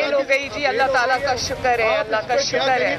Bell हो गई जी, अल्लाह ताला का शुक्र है, अल्लाह का शुक्र है।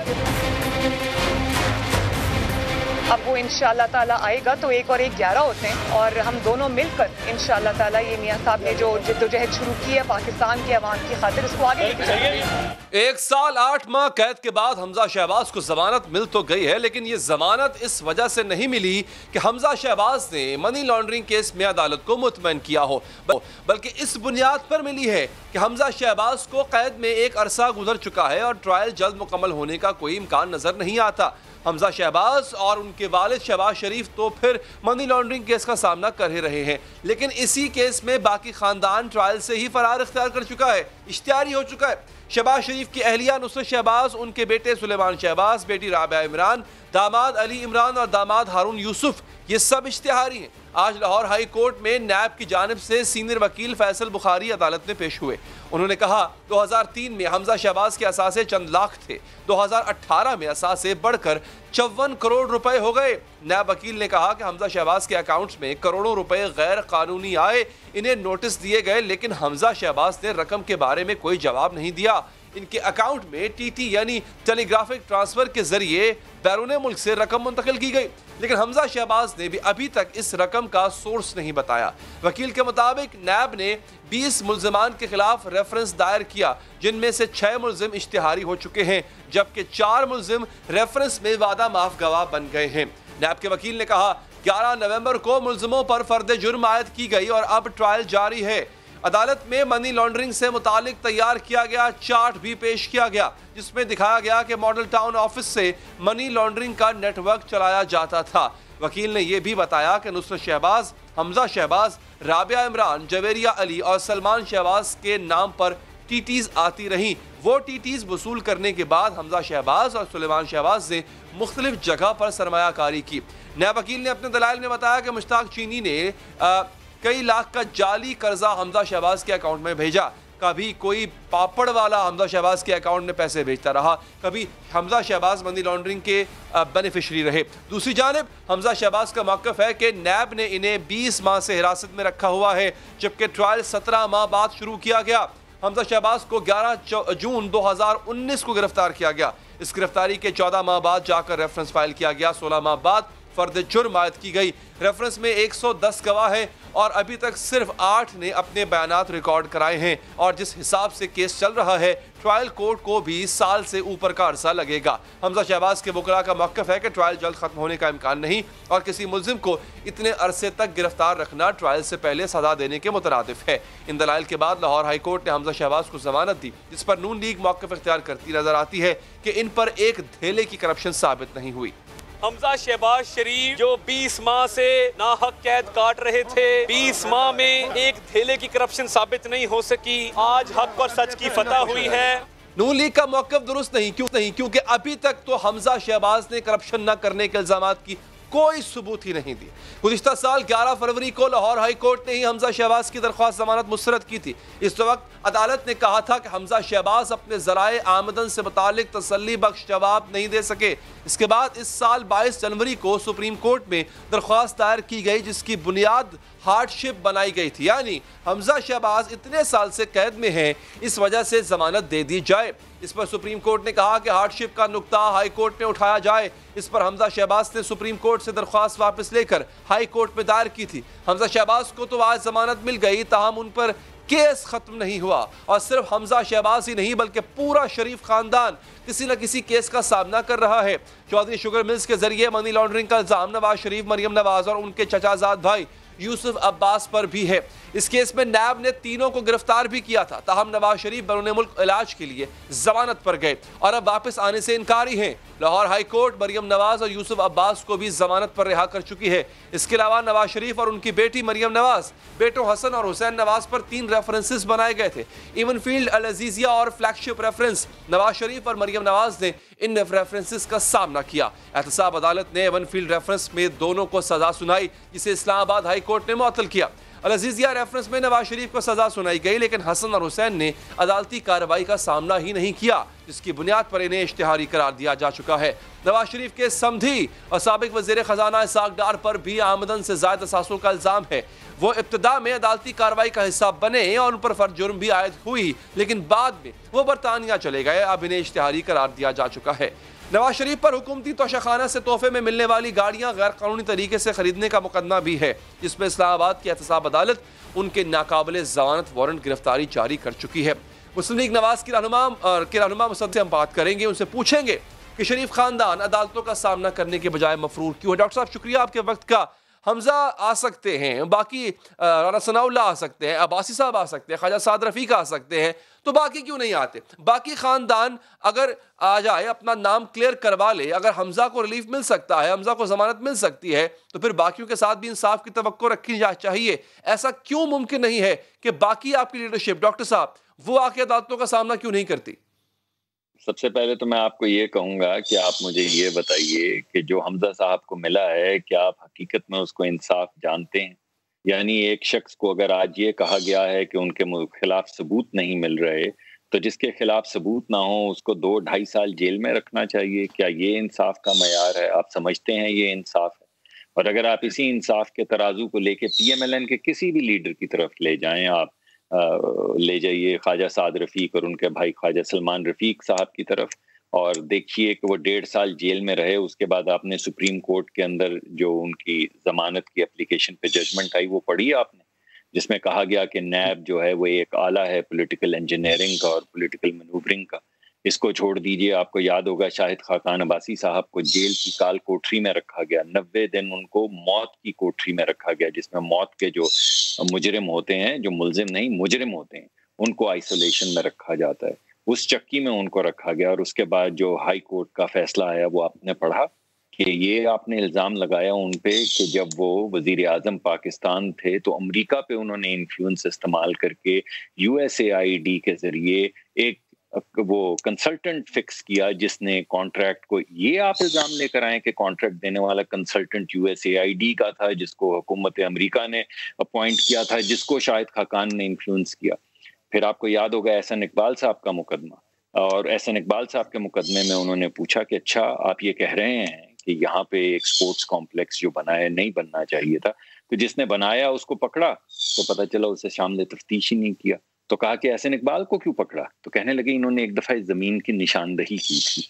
अब वो इंशाअल्लाह ताला आएगा तो 1 और 1 11 होते हैं और हम दोनों मिलकर इंशाअल्लाह ताला ये मियां साहब ने जो जद्दोजहद शुरू की है पाकिस्तान की आवाम की खातिर उसको आगे लेके जाएंगे। 1 साल 8 माह कैद के बाद हमजा शहबाज को जमानत मिल तो गई है, लेकिन ये जमानत इस वजह से नहीं मिली कि हमजा शहबाज ने मनी लॉन्ड्रिंग केस में अदालत को मुतमईन किया हो, बल्कि इस बुनियाद पर मिली है कि हमजा शहबाज को कैद में एक अरसा गुजर चुका है और ट्रायल जल्द मुकम्मल होने का कोई इम्कान नजर नहीं आता। हमजा शहबाज और उनके वालिद शहबाज शरीफ तो फिर मनी लॉन्ड्रिंग केस का सामना कर ही रहे हैं, लेकिन इसी केस में बाकी खानदान ट्रायल से ही फरार इख्तियार कर चुका है, इश्तिहारी हो चुका है। शहबाज शरीफ की अहलिया नुसरत शहबाज, उनके बेटे सुलेमान शहबाज, बेटी राबिया इमरान, दामाद अली इमरान और दामाद हारून यूसुफ, ये सब इश्तिहारी हैं। आज लाहौर हाई कोर्ट में नैब की जानिब से सीनियर वकील फैसल बुखारी अदालत में पेश हुए। उन्होंने कहा 2003 में हमजा शहबाज के असासे चंद लाख थे, 2018 में असासे बढ़कर 54 करोड़ रुपए हो गए। नैब वकील ने कहा कि हमजा शहबाज के अकाउंट्स में करोड़ों रुपए गैर कानूनी आए, इन्हें नोटिस दिए गए, लेकिन हमजा शहबाज ने रकम के बारे में कोई जवाब नहीं दिया। इनके अकाउंट में टीटी यानी टेलीग्राफिक ट्रांसफर के जरिए बैरून मुल्क से रकम मुंतकिल की गई, लेकिन हमजा शहबाज ने भी अभी तक इस रकम का सोर्स नहीं बताया। वकील के मुताबिक नैब ने 20 मुल्जिमान के खिलाफ रेफरेंस दायर किया, जिनमें से 6 मुल्जिम इश्तिहारी हो चुके हैं, जबकि 4 मुल्जिम रेफरेंस में वादा माफ गवाह बन गए हैं। नैब के वकील ने कहा 11 नवंबर को मुल्जिमों पर फर्द जुर्म आयद की गई और अब ट्रायल जारी है। अदालत में मनी लॉन्ड्रिंग से मुतालिक तैयार किया गया चार्ट भी पेश किया गया, जिसमें दिखाया गया कि मॉडल टाउन ऑफिस से मनी लॉन्ड्रिंग का नेटवर्क चलाया जाता था। वकील ने यह भी बताया कि नुसरत शहबाज, हमजा शहबाज, राबिया इमरान, जवेरिया अली और सलमान शहबाज के नाम पर टीटीज आती रहीं। वो टीटीज वसूल करने के बाद हमजा शहबाज और सुलेमान शहबाज ने मुख्तलिफ जगह पर सरमायाकारी की। नया वकील ने अपने दलाइल में बताया कि मुश्ताक चीनी ने कई लाख का जाली कर्जा हमजा शहबाज के अकाउंट में भेजा। कभी कोई पापड़ वाला हमजा शहबाज के अकाउंट में पैसे भेजता रहा, कभी हमजा शहबाज मनी लॉन्ड्रिंग के बेनिफिशरी रहे। दूसरी जानिब हमजा शहबाज का मौक़िफ़ है कि नैब ने इन्हें 20 माह से हिरासत में रखा हुआ है, जबकि ट्रायल 17 माह बाद शुरू किया गया। हमजा शहबाज को 11 जून 2019 को गिरफ्तार किया गया। इस गिरफ्तारी के 14 माह बाद जाकर रेफरेंस फाइल किया गया। 16 माह बाद फर्द जुर्म आयद की गई। रेफरेंस में 110 गवाह हैं और अभी तक सिर्फ 8 ने अपने बयानात रिकॉर्ड कराए हैं, और जिस हिसाब से केस चल रहा है ट्रायल कोर्ट को भी साल से ऊपर का अरसा लगेगा। हमजा शहबाज के वकला का मौक़िफ़ है कि ट्रायल जल्द खत्म होने का इम्कान नहीं और किसी मुल्जिम को इतने अरसे तक गिरफ्तार रखना ट्रायल से पहले सजा देने के मुतरादिफ है। इन दलाइल के बाद लाहौर हाई कोर्ट ने हमजा शहबाज को जमानत दी, जिस पर नून लीग मौक़िफ़ इख्तियार करती नजर आती है कि इन पर एक धेले की करप्शन साबित नहीं हुई। हमजा शहबाज शरीफ जो 20 माह से नाहक कैद काट रहे थे, 20 माह में एक धेले की करप्शन साबित नहीं हो सकी। आज हक और सच की फतह हुई है। नून लीग का मौक़िफ़ दुरुस्त नहीं, क्योंकि अभी तक तो हमजा शहबाज ने करप्शन न करने के इल्ज़ामात की कोई सबूत ही नहीं दिए। गुज़िश्ता साल 11 फरवरी को लाहौर हाई कोर्ट ने ही हमजा शहबाज की दरख्वास्त जमानत मुस्तरद की थी। इस वक्त अदालत ने कहा था कि हमजा शहबाज अपने ज़राए आमदन से मुतालिक तसल्ली बख्श जवाब नहीं दे सके। इसके बाद इस साल 22 जनवरी को सुप्रीम कोर्ट में दरख्वास्त दायर की गई, जिसकी बुनियाद हार्डशिप बनाई गई थी, यानी हमजा शहबाज इतने साल से कैद में हैं, इस वजह से जमानत दे दी जाए। इस पर सुप्रीम कोर्ट ने कहा कि हार्डशिप का नुक्ता हाई कोर्ट में उठाया जाए। इस पर हमजा शहबाज ने सुप्रीम कोर्ट से दरख्वास्त वापस लेकर हाई कोर्ट में दायर की थी। हमजा शहबाज को तो आज जमानत मिल गई, ताहम उन पर केस खत्म नहीं हुआ, और सिर्फ हमजा शहबाज ही नहीं बल्कि पूरा शरीफ खानदान किसी न किसी केस का सामना कर रहा है। चौधरी शुगर मिल्स के जरिए मनी लॉन्ड्रिंग का इल्जाम नवाज शरीफ, मरियम नवाज और उनके चचाजाद भाई यूसुफ अब्बास पर भी है। इस केस में नैब ने तीनों को गिरफ्तार भी किया था, ताहम नवाज शरीफ बैरून मुल्क इलाज के लिए जमानत पर गए और अब वापस आने से इनकारी हैं। लाहौर हाई कोर्ट मरियम नवाज और यूसुफ अब्बास को भी जमानत पर रिहा कर चुकी है। इसके अलावा नवाज शरीफ और उनकी बेटी मरियम नवाज, बेटों हसन और हुसैन नवाज पर 3 रेफरेंसेस बनाए गए थे। इवन फील्ड, अल अजीजिया और फ्लैगशिप रेफरेंस। नवाज शरीफ और मरियम नवाज ने इन रेफरेंसेस का सामना किया। एहतसाब अदालत ने एवन फील्ड रेफरेंस में दोनों को सजा सुनाई, जिसे इस्लामाबाद हाई कोर्ट ने मुअत्तल किया। अल अजीजिया रेफरेंस में नवाज शरीफ को सजा सुनाई गई, लेकिन हसन और हुसैन ने अदालती कार्रवाई का सामना ही नहीं किया, जिसकी बुनियाद पर इन्हें इश्तिहारी करार दिया जा चुका है। नवाज शरीफ के समधी और साबिक वजीर खजाना इसाक डार पर भी आमदन से ज़ायद असासों का इल्ज़ाम है। वो इब्तिदा में अदालती कार्रवाई का हिस्सा बने और उन पर फर्ज जुर्म भी आयद हुई, लेकिन बाद में वो बरतानिया चले गए। अब इन्हें इश्तिहारी करार दिया जा चुका है। नवाज शरीफ पर हुकूमती तोशाखाना से तोहफे में मिलने वाली गाड़ियां गैर कानूनी तरीके से खरीदने का मुकदमा भी है, जिसमें इस्लामाबाद की एहतसाब अदालत उनके नाकाबिले जमानत वारंट गिरफ्तारी जारी कर चुकी है। मुस्लिम लीग नवाज की रहनुमा मुसद्दे से हम बात करेंगे, उनसे पूछेंगे कि शरीफ खानदान अदालतों का सामना करने के बजाय मफरूर क्यों है। डॉक्टर साहब शुक्रिया आपके वक्त का। हमजा आ सकते हैं, बाकी राना सनाउल्लाह आ सकते हैं, अब्बासी साहब आ सकते हैं, ख्वाजा साद रफ़ीक आ सकते हैं, तो बाकी क्यों नहीं आते? बाकी खानदान अगर आ जाए, अपना नाम क्लियर करवा ले, अगर हमजा को रिलीफ मिल सकता है, हमजा को जमानत मिल सकती है, तो फिर बाकियों के साथ भी इंसाफ की तवक्को रखी चाहिए। ऐसा क्यों मुमकिन नहीं है कि बाकी आपकी लीडरशिप, डॉक्टर साहब, वो आके अदालतों का सामना क्यों नहीं करती? सबसे पहले तो मैं आपको ये कहूंगा कि आप मुझे ये बताइए कि जो हमजा साहब को मिला है, क्या आप हकीकत में उसको इंसाफ जानते हैं? यानी एक शख्स को अगर आज ये कहा गया है कि उनके खिलाफ सबूत नहीं मिल रहे, तो जिसके खिलाफ सबूत ना हो उसको 2-2.5 साल जेल में रखना चाहिए। क्या ये इंसाफ का मयार है? आप समझते हैं ये इंसाफ है? और अगर आप इसी इंसाफ के तराजू को लेके PMLN के किसी भी लीडर की तरफ ले जाएं, आप ले जाइए ख्वाजा साद रफ़ीक और उनके भाई ख्वाजा सलमान रफ़ीक साहब की तरफ, और देखिए कि वो 1.5 साल जेल में रहे। उसके बाद आपने सुप्रीम कोर्ट के अंदर जो उनकी जमानत की एप्लीकेशन पे जजमेंट आई वो पढ़ी आपने, जिसमें कहा गया कि नैब जो है वो एक आला है पॉलिटिकल इंजीनियरिंग का और पॉलिटिकल मैनूवरिंग का। इसको छोड़ दीजिए, आपको याद होगा शाहिद खाकान अब्बासी साहब को जेल की काल कोठरी में रखा गया, 90 दिन उनको मौत की कोठरी में रखा गया, जिसमें मौत के जो मुजरिम होते हैं, जो मुलजिम नहीं मुजरिम होते हैं, उनको आइसोलेशन में रखा जाता है। उस चक्की में उनको रखा गया। और उसके बाद जो हाई कोर्ट का फैसला आया वो आपने पढ़ा कि ये आपने इल्ज़ाम लगाया उन पे कि जब वो वजीर आज़म पाकिस्तान थे तो अमेरिका पे उन्होंने इन्फ्लुएंस इस्तेमाल करके USAID के जरिए एक वो कंसल्टेंट फिक्स किया जिसने कॉन्ट्रैक्ट को, ये आप इल्जाम लेकर आए कि कॉन्ट्रैक्ट देने वाला कंसल्टेंट USAID का था, जिसको हुकूमत अमेरिका ने अपॉइंट किया था, जिसको शाहिद खाकान ने इन्फ्लुएंस किया। फिर आपको याद होगा एहसन इकबाल साहब का मुकदमा, और एहसन इकबाल साहब के मुकदमे में उन्होंने पूछा कि अच्छा आप ये कह रहे हैं कि यहाँ पे एक स्पोर्ट्स कॉम्प्लेक्स जो बना है नहीं बनना चाहिए था, तो जिसने बनाया उसको पकड़ा तो पता चला उसे शामिल तफ्तीश ही नहीं किया। तो कहा कि एहसन इकबाल को क्यों पकड़ा? तो कहने लगे इन्होंने एक दफा जमीन की निशानदही की थी।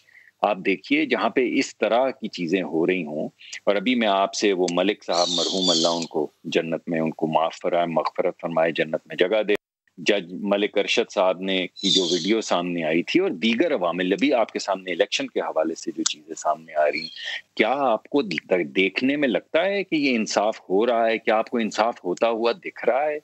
आप देखिए जहाँ पे इस तरह की चीजें हो रही हों, और अभी मैं आपसे वो मलिक साहब मरहूम अल्लाह उनको जन्नत में, उनको माफ फरमाए, मगफरत फरमाए, जन्नत में जगह दे, जज मलिक अरशद साहब ने की जो वीडियो सामने आई थी और दीगर अवामिल भी आपके सामने इलेक्शन के हवाले से जो चीजें सामने आ रही, क्या आपको देखने में लगता है कि ये इंसाफ हो रहा है? क्या आपको इंसाफ होता हुआ दिख रहा है?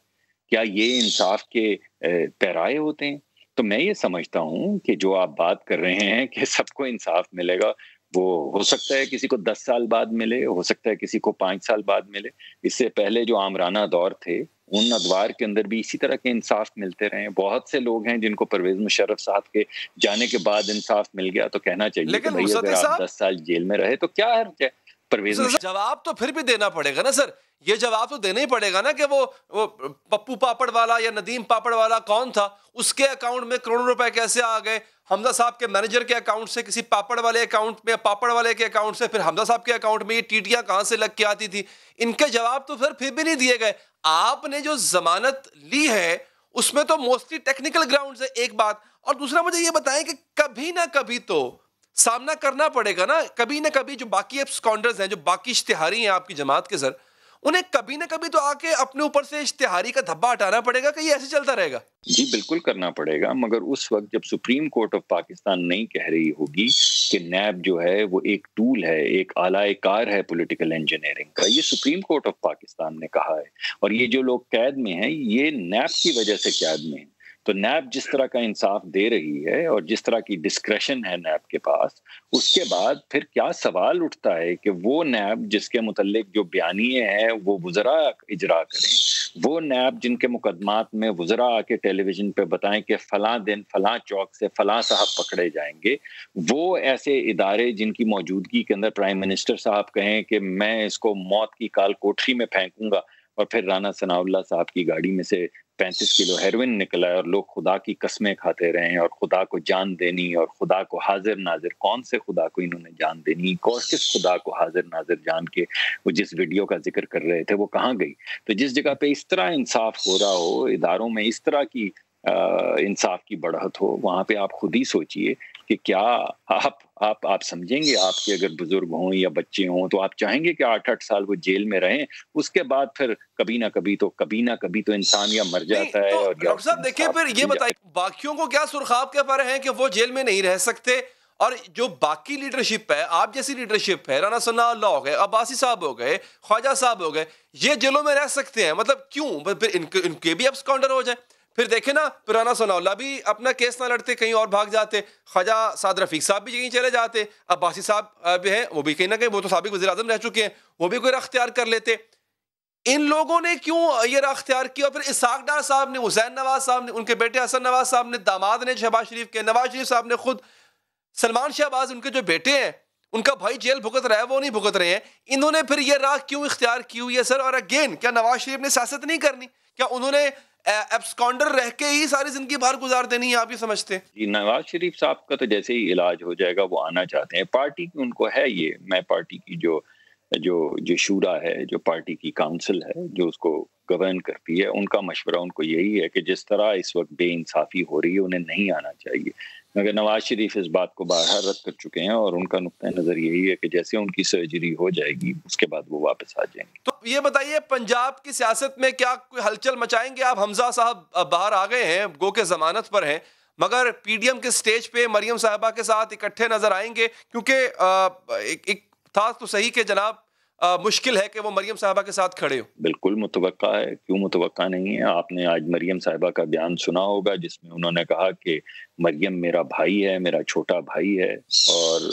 क्या ये इंसाफ के पैराए होते हैं? तो मैं ये समझता हूँ कि जो आप बात कर रहे हैं कि सबको इंसाफ मिलेगा, वो हो सकता है किसी को 10 साल बाद मिले, हो सकता है किसी को 5 साल बाद मिले। इससे पहले जो आमराना दौर थे उन अदवार के अंदर भी इसी तरह के इंसाफ मिलते रहे। बहुत से लोग हैं जिनको परवेज मुशर्रफ साहब के जाने के बाद इंसाफ मिल गया, तो कहना चाहिए कि भाई अगर आप 10 साल जेल में रहे तो क्या हर्ज है? परवेज जवाब तो फिर भी देना पड़ेगा ना सर, ये जवाब तो देना ही पड़ेगा ना कि वो पप्पू पापड़ वाला या नदीम पापड़ वाला कौन था, उसके अकाउंट में करोड़ों रुपए कैसे आ गए, हमजा साहब के मैनेजर के अकाउंट से किसी पापड़ वाले अकाउंट में, पापड़ वाले के अकाउंट से फिर हमजा साहब के अकाउंट में ये टीटियां कहां से लग के आती थी। इनके जवाब तो फिर भी नहीं दिए गए। आपने जो जमानत ली है उसमें तो मोस्टली टेक्निकल ग्राउंड है, एक बात। और दूसरा मुझे ये बताएं कि कभी ना कभी तो सामना करना पड़ेगा ना कभी जो बाकी एब्सकॉन्डर्स हैं, जो बाकी इश्तिहारी हैं आपकी जमात के सर, उन्हें कभी ना कभी तो आके अपने ऊपर से इश्तिहारी का धब्बा हटाना पड़ेगा कि ये ऐसे चलता रहेगा। जी बिल्कुल करना पड़ेगा, मगर उस वक्त जब सुप्रीम कोर्ट ऑफ पाकिस्तान नहीं कह रही होगी कि नैब जो है वो एक टूल है, एक आलाए कार है पॉलिटिकल इंजीनियरिंग का, ये सुप्रीम कोर्ट ऑफ पाकिस्तान ने कहा है। और ये जो लोग कैद में हैं ये नैब की वजह से कैद में हैं। तो नैब जिस तरह का इंसाफ दे रही है और जिस तरह की डिस्क्रेशन है नैब के पास, उसके बाद फिर क्या सवाल उठता है कि वो नैब जिसके मुतल्लिक जो बयानिए हैं वो वुज़रा इजरा करें, वो नैब जिनके मुकदमात में वुज़रा आके टेलीविजन पे बताएं कि फलां दिन फलां चौक से फलां साहब पकड़े जाएंगे, वो ऐसे इदारे जिनकी मौजूदगी के अंदर प्राइम मिनिस्टर साहब कहें कि मैं इसको मौत की काल कोठरी में फेंकूंगा, और फिर राना सनाउल्लाह साहब की गाड़ी में से 35 किलो हेरोइन निकला है और लोग खुदा की कस्में खाते रहे हैं और खुदा को जान देनी और खुदा को हाजिर नाजिर, कौन से खुदा को इन्होंने जान देनी, किस खुदा को हाजिर नाजिर जान के वो जिस वीडियो का जिक्र कर रहे थे वो कहाँ गई। तो जिस जगह पे इस तरह इंसाफ हो रहा हो, इदारों में इस तरह की इंसाफ की बढ़त हो, वहां पे आप खुद ही सोचिए कि क्या आप समझेंगे, आपके अगर बुजुर्ग हों या बच्चे हों तो आप चाहेंगे कि 8-8 साल वो जेल में रहें, उसके बाद फिर कभी ना कभी तो इंसान या मर जाता है। और डॉक्टर साहब देखिए, फिर ये बताइए बाकियों को क्या सुरखाब के पर है कि वो जेल में नहीं रह सकते, और जो बाकी लीडरशिप है, आप जैसी लीडरशिप है, राना सनाउल्लाह हो गए, अब्बासी साहब हो गए, ख्वाजा साहब हो गए, ये जेलों में रह सकते हैं, मतलब क्यों? फिर इनके भी एब्सकॉन्डर हो जाए। फिर देखे ना, राना सनाउल्लाह भी अपना केस ना लड़ते, कहीं और भाग जाते, ख्वाजा साद रफीक साहब भी कहीं चले जाते, अब्बासी साहब भी हैं, वो भी कहीं ना कहीं, वो तो साबिक वज़ीर आज़म रह चुके हैं, वो भी कोई राह अख्तियार कर लेते। इन लोगों ने क्यों ये राह अख्तियार किया? फिर इसहाक डार साहब ने, हुसैन नवाज साहब ने, उनके बेटे हसन नवाज साहब ने, दामाद ने शहबाज शरीफ के, नवाज शरीफ साहब ने खुद, सलमान शहबाज उनके जो बेटे हैं, उनका भाई जेल भुगत रहा है, वो नहीं भुगत रहे हैं, इन्होंने फिर ये राह क्यों इख्तियार की हुई है सर? और अगेन, क्या नवाज शरीफ ने सियासत नहीं करनी? क्या उन्होंने एब्सकॉन्डर रह के ही सारी जिंदगी बाहर गुजार देनी है? आप ये समझते हैं? जी, नवाज शरीफ साहब का तो जैसे ही इलाज हो जाएगा वो आना चाहते हैं, पार्टी की उनको है ये, मैं पार्टी की जो शूरा है, जो पार्टी की काउंसिल है, जो उसको गवर्न करती है, उनका मशवरा उनको यही है कि जिस तरह इस वक्त बेइंसाफी हो रही है उन्हें नहीं आना चाहिए। मगर नवाज शरीफ इस बात को बाहर रद्द कर चुके हैं और उनका नुक्ता नजर यही है कि जैसे उनकी सर्जरी हो जाएगी उसके बाद वो वापस आ जाएंगे। तो ये बताइए, पंजाब की सियासत में क्या कोई हलचल मचाएंगे आप? हमजा साहब बाहर आ गए हैं, गो के जमानत पर हैं, मगर पीडीएम के स्टेज पे मरियम साहिबा के साथ इकट्ठे नजर आएंगे? क्योंकि एक था तो सही कि जनाब मुश्किल है कि वो मरियम साहिबा के साथ खड़े हो। बिल्कुल मुतवक्का है, क्यों मुतवक्का नहीं है? आपने आज मरियम साहिबा का बयान सुना होगा जिसमें उन्होंने कहा कि मरियम मेरा भाई है, मेरा छोटा भाई है, और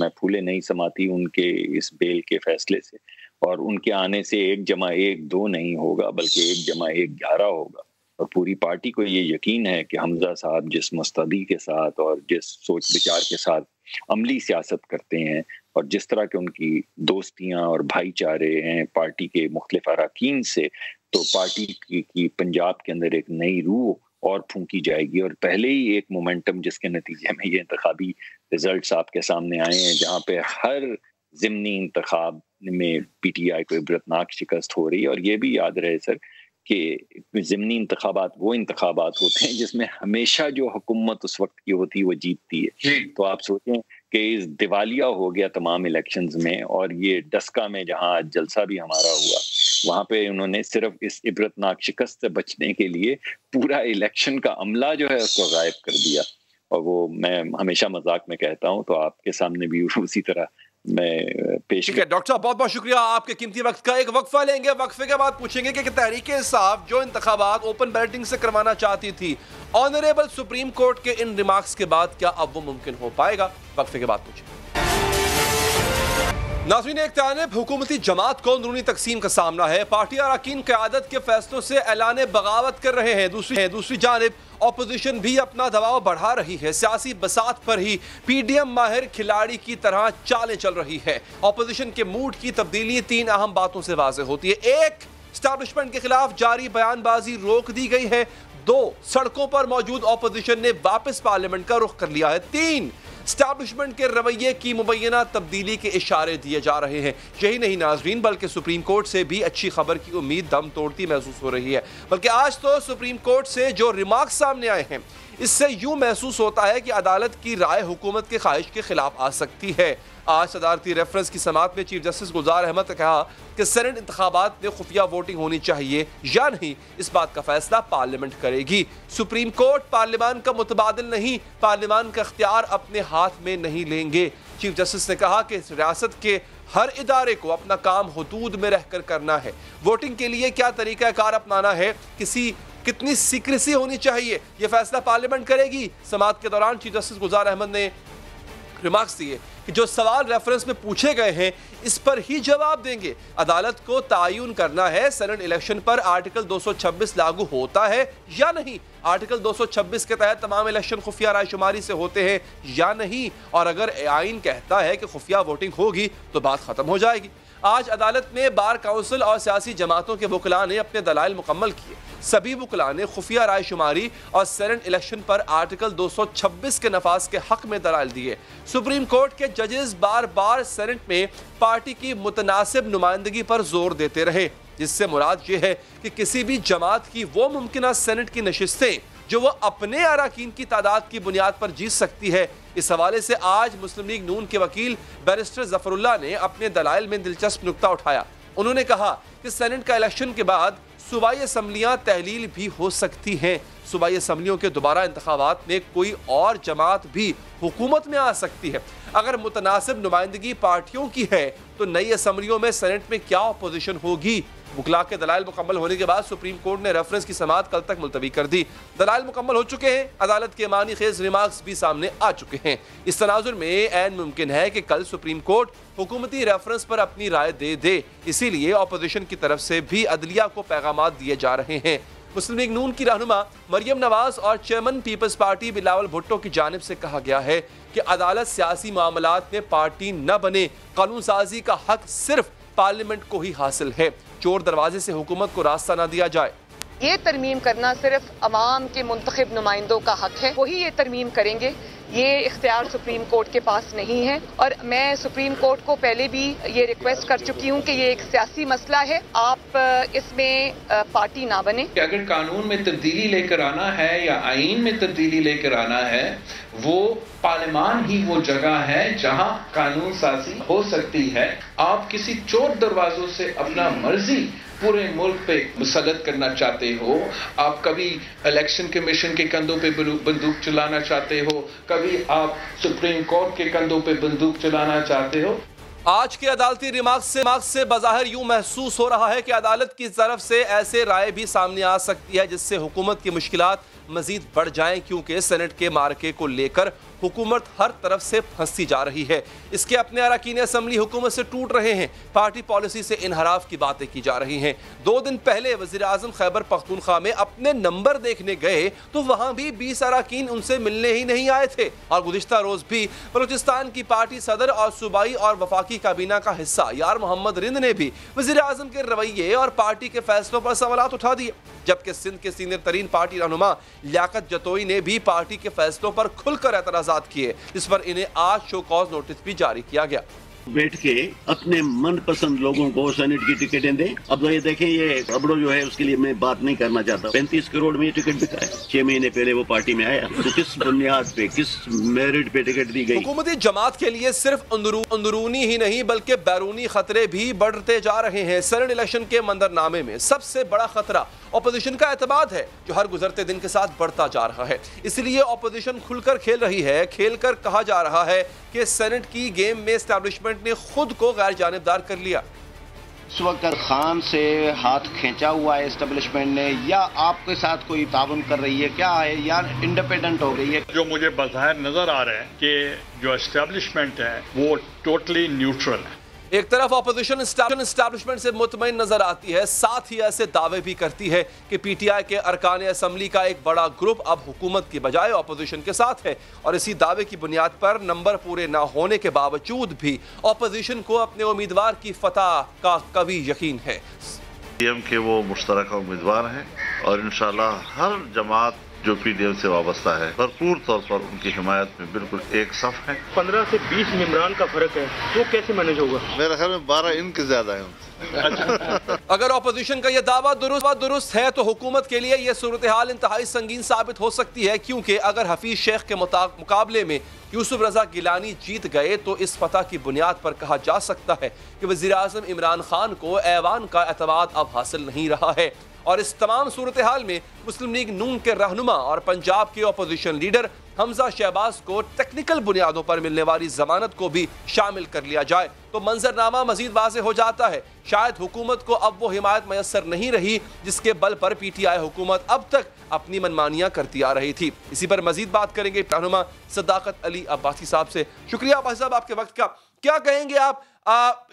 मैं फूले नहीं समाती उनके इस बेल के फैसले से, और उनके आने से 1+1 2 नहीं होगा बल्कि 1+1 11 होगा। और पूरी पार्टी को ये यकीन है कि हमजा साहब जिस मुस्तदी के साथ और जिस सोच विचार के साथ अमली सियासत करते हैं और जिस तरह के उनकी दोस्तियां और भाईचारे हैं पार्टी के मुख्तलिफ अरकान से, तो पार्टी की पंजाब के अंदर एक नई रूह और फूंकी जाएगी। और पहले ही एक मोमेंटम जिसके नतीजे में ये इंतखाबी रिजल्ट्स आपके सामने आए हैं, जहाँ पे हर ज़िमनी इंतखाब में पीटीआई को इबरतनाक शिकस्त हो रही है। और ये भी याद रहे सर कि ज़िमनी इंतखाबात वो इंतखाबात होते हैं जिसमें हमेशा जो हुकूमत उस वक्त की होती है वो जीतती है। तो आप सोचें कि इस दिवालिया हो गया तमाम इलेक्शंस में, और ये डस्का में जहां जलसा भी हमारा हुआ, वहां पे उन्होंने सिर्फ इस इबरतनाक शिकस्त से बचने के लिए पूरा इलेक्शन का अमला जो है उसको गायब कर दिया। और वो मैं हमेशा मजाक में कहता हूं, तो आपके सामने भी उसी तरह मैं पेश। ठीक है डॉक्टर साहब, बहुत बहुत शुक्रिया आपके कीमती वक्त का। एक वक्फा लेंगे, वक्फे के बाद पूछेंगे कि तहरीक-ए-इंसाफ जो इंतखाबात ओपन बैलेटिंग से करवाना चाहती थी, ऑनरेबल सुप्रीम कोर्ट के इन रिमार्क्स के बाद क्या अब वो मुमकिन हो पाएगा? वक्फे के बाद पूछेंगे। नाज़रीन, एक जानिब हुकूमती जमात को अंदरूनी तकसीम का सामना है, पार्टी अरकान क़यादत के फैसलों से ऐलान बगावत कर रहे हैं। दूसरी जानिब ऑपोजिशन भी अपना दबाव बढ़ा रही है। सियासी बसात पर ही पीडीएम माहिर खिलाड़ी की तरह चालें चल रही है। ऑपोजिशन के मूड की तब्दीली 3 अहम बातों से वाज़ेह होती है। 1, एस्टैब्लिशमेंट के खिलाफ जारी बयानबाजी रोक दी गई है। 2, सड़कों पर मौजूद ऑपोजिशन ने वापस पार्लियामेंट का रुख कर लिया है। 3, एस्टैब्लिशमेंट के रवैये की मुबैना तब्दीली के इशारे दिए जा रहे हैं। यही नहीं नाजरीन, बल्कि सुप्रीम कोर्ट से भी अच्छी खबर की उम्मीद दम तोड़ती महसूस हो रही है। बल्कि आज तो सुप्रीम कोर्ट से जो रिमार्क्स सामने आए हैं, इससे यूं महसूस होता है कि अदालत की राय हुकूमत के ख्वाहिश के खिलाफ आ सकती है। आज सदारती रेफरेंस की समात में चीफ जस्टिस गुलजार अहमद ने कहा कि सेनेट इंतखाबात में खुफिया वोटिंग होनी चाहिए या नहीं, इस बात का फैसला पार्लियामेंट करेगी। सुप्रीम कोर्ट पार्लियामान का मुतबादिल नहीं, पार्लियामान का इख्तियार अपने हाथ में नहीं लेंगे। चीफ जस्टिस ने कहा कि रियासत के हर इदारे को अपना काम हुदूद में रहकर करना है। वोटिंग के लिए क्या तरीका कार अपनाना है, कितनी सीक्रेसी होनी चाहिए, यह फैसला पार्लियामेंट करेगी। समात के दौरान चीफ जस्टिस गुलजार अहमद ने रिमार्क्स दिए कि जो सवाल रेफरेंस में पूछे गए हैं इस पर ही जवाब देंगे। अदालत को तायुन करना है सेनेट इलेक्शन पर आर्टिकल 226 लागू होता है या नहीं, आर्टिकल 226 के तहत तमाम इलेक्शन खुफिया रायशुमारी से होते हैं या नहीं, और अगर आइन कहता है कि खुफिया वोटिंग होगी तो बात खत्म हो जाएगी। आज अदालत में बार काउंसिल और सियासी जमातों के वकला ने अपने दलाइल मुकम्मल किए। सभी वकला ने खुफिया राय शुमारी और सेनेट इलेक्शन पर आर्टिकल 226 के नफाज के हक में दलाइल दिए। सुप्रीम कोर्ट के जजेस बार बार सेनेट में पार्टी की मुतनासिब नुमाइंदगी पर जोर देते रहे, जिससे मुराद ये है कि किसी भी जमात की वो मुमकिन सेनेट की नशिस्तें जो वो अपने अराकीन की तादाद की बुनियाद पर जीत सकती है। इस हवाले से आज मुस्लिम लीग नून के वकील बैरिस्टर जफरुल्लाह ने अपने दलाइल में दिलचस्प नुक्ता उठाया। उन्होंने कहा कि सेनेट का इलेक्शन के बाद सूबाई असम्बलियां तहलील भी हो सकती हैं। सूबाई असम्बलियों के दोबारा इंतखाबात में कोई और जमात भी हुकूमत में आ सकती है। अगर मुतनासिब नुमाइंदगी पार्टियों की है तो नई असम्बलियों में सेनेट में क्या अपोजिशन होगी। वकला के दलाइल मुकम्मल होने के बाद सुप्रीम कोर्ट ने रेफरेंस की समाअत कल तक मुलतवी कर दी। दलाइल मुकम्मल हो चुके हैं, अदालत के मानी खेज रिमार्क्स भी सामने आ चुके हैं। इस तनाजुर में ऐन मुमकिन है कि कल सुप्रीम कोर्ट हुकूमती रेफरेंस पर अपनी राय दे। इसीलिए अपोजिशन की तरफ से भी अदलिया को पैगाम दिए जा रहे हैं। मुस्लिम लीग नून की रहनुमा मरियम नवाज और chairman peoples party Bilawal Bhutto की जानिब से कहा गया है कि अदालत सियासी मामलात में पार्टी न बने, कानून साजी का हक सिर्फ पार्लियामेंट को ही हासिल है। चोर दरवाजे से हुकूमत को रास्ता न दिया जाए। ये तरमीम करना सिर्फ अवाम के मुंतखब नुमाइंदों का हक है, वही ये तरमीम करेंगे। ये इख्तियार सुप्रीम कोर्ट के पास नहीं है और मैं सुप्रीम कोर्ट को पहले भी ये रिक्वेस्ट कर चुकी हूँ कि ये एक सियासी मसला है, आप इसमें पार्टी ना बने। अगर कानून में तब्दीली लेकर आना है या आईन में तब्दीली लेकर आना है, वो पार्लियामान ही वो जगह है जहाँ कानून साजी हो सकती है। आप किसी चोर दरवाजों से अपना मर्जी पूरे मुल्क पे मुसल्लत करना चाहते हो, आप कभी इलेक्शन कमीशन के कंधों पे बंदूक चलाना चाहते हो, कभी आप सुप्रीम कोर्ट के कंधों पे बंदूक चलाना चाहते हो। आज के अदालती रिमार्क्स से बज़ाहिर यूं महसूस हो रहा है कि अदालत की तरफ से ऐसे राय भी सामने आ सकती है जिससे हुकूमत की मुश्किलात मजीद बढ़ जाएं, क्योंकि सेनेट के मार्के को लेकर हुकूमत हर तरफ से फंसती जा रही है। इसके अपने अरकान असम्बली हुकूमत से टूट रहे हैं, पार्टी पॉलिसी से इनहराफ की बातें की जा रही हैं। 2 दिन पहले वज़ीर आज़म खैबर पख्तूनख्वा में अपने नंबर देखने गए तो वहाँ भी 20 अरकान उनसे मिलने ही नहीं आए थे। और गुज़िश्ता रोज़ भी बलूचिस्तान की पार्टी सदर और सूबाई और वफाकी काबीना का हिस्सा यार मोहम्मद रिंद ने भी वज़ीर आज़म के रवैये और पार्टी के फैसलों पर सवालात उठा दिए, जबकि सिंध के सीनियर तरीन पार्टी रहनुमा लियाकत जतोई ने भी पार्टी के फैसलों पर खुलकर एतराज़ात किए, जिस पर इन्हें आज शो कॉज नोटिस भी जारी किया गया। बैठ के अपने मनपसंद लोगों को सेनेट की टिकटें दें। अब तो ये देखें, ये अबड़ो जो है उसके लिए मैं बात नहीं करना चाहता। 35 करोड़ में ये टिकट बिका है। 6 महीने पहले वो पार्टी में आया तो किस बुनियाद पे, किस मेरिट पे टिकट दी गई। हुकूमती जमात के लिए सिर्फ अंदरूनी ही नहीं बल्कि बैरूनी खतरे भी बढ़ते जा रहे हैं। सेनेट इलेक्शन के मंजरनामे में सबसे बड़ा खतरा अपोजिशन का एतमाद है, जो हर गुजरते दिन के साथ बढ़ता जा रहा है। इसलिए अपोजिशन खुलकर खेल रही है। खेलकर कहा जा रहा है कि सेनेट की गेम में एस्टैब्लिशमेंट ने खुद को गैर जानिबदार कर लिया। इस वक्त खान से हाथ खींचा हुआ है एस्टेब्लिशमेंट ने, या आपके साथ कोई ताउन कर रही है, क्या है, या इंडिपेंडेंट हो गई है? जो मुझे बज़ाहिर नजर आ रहा है कि जो एस्टेब्लिशमेंट है वो टोटली न्यूट्रल है। एक तरफ अपोजिशन एस्टैब्लिशमेंट से मुतमईन नजर आती है, साथ ही ऐसे दावे भी करती है कि पीटीआई के अरकान असम्बली का एक बड़ा ग्रुप अब हुकूमत की बजाय अपोजिशन के साथ है। और इसी दावे की बुनियाद पर नंबर पूरे न होने के बावजूद भी अपोजिशन को अपने उम्मीदवार की फतह का कभी यकीन है। पीएम के वो मुश्तरका उम्मीदवार हैं और इंशाल्लाह हर जमात जो पीडीएम से वाबस्ता है भरपूर तौर पर उनकी हिमायत में बिल्कुल एक सफ है। 15 से 20 मेंबरान का फर्क है, वो कैसे मैनेज होगा? मेरे ख्याल में 12 इनके ज्यादा है। अगर अपोजिशन का यह दावा दुरुस्त है तो हुकूमत के लिए यह सूरत हाल इंतहाई संगीन साबित हो सकती है, क्योंकि अगर हफीज शेख के मुकाबले में यूसुफ रजा गिलानी जीत गए तो इस फतह की बुनियाद पर कहा जा सकता है कि वज़ीर आज़म इमरान खान को ऐवान का एतमाद अब हासिल नहीं रहा है। और इस तमाम सूरत हाल में मुस्लिम लीग नून के रहनुमा और पंजाब के अपोजिशन लीडर हमजा शहबाज को टेक्निकल बुनियादों पर मिलने वाली जमानत को भी शामिल कर लिया जाए तो मंजरनामा मजीद वाज़ेह हो जाता है। शायद हुकूमत को अब वो हिमायत मैसर नहीं रही जिसके बल पर पीटीआई हुकूमत अब तक अपनी मनमानियां करती आ रही थी। इसी पर मजीद बात करेंगे रहनुमा सदाकत अली अब्बासी साहब से। शुक्रिया अब्बासी साहब आपके वक्त का। क्या कहेंगे आप,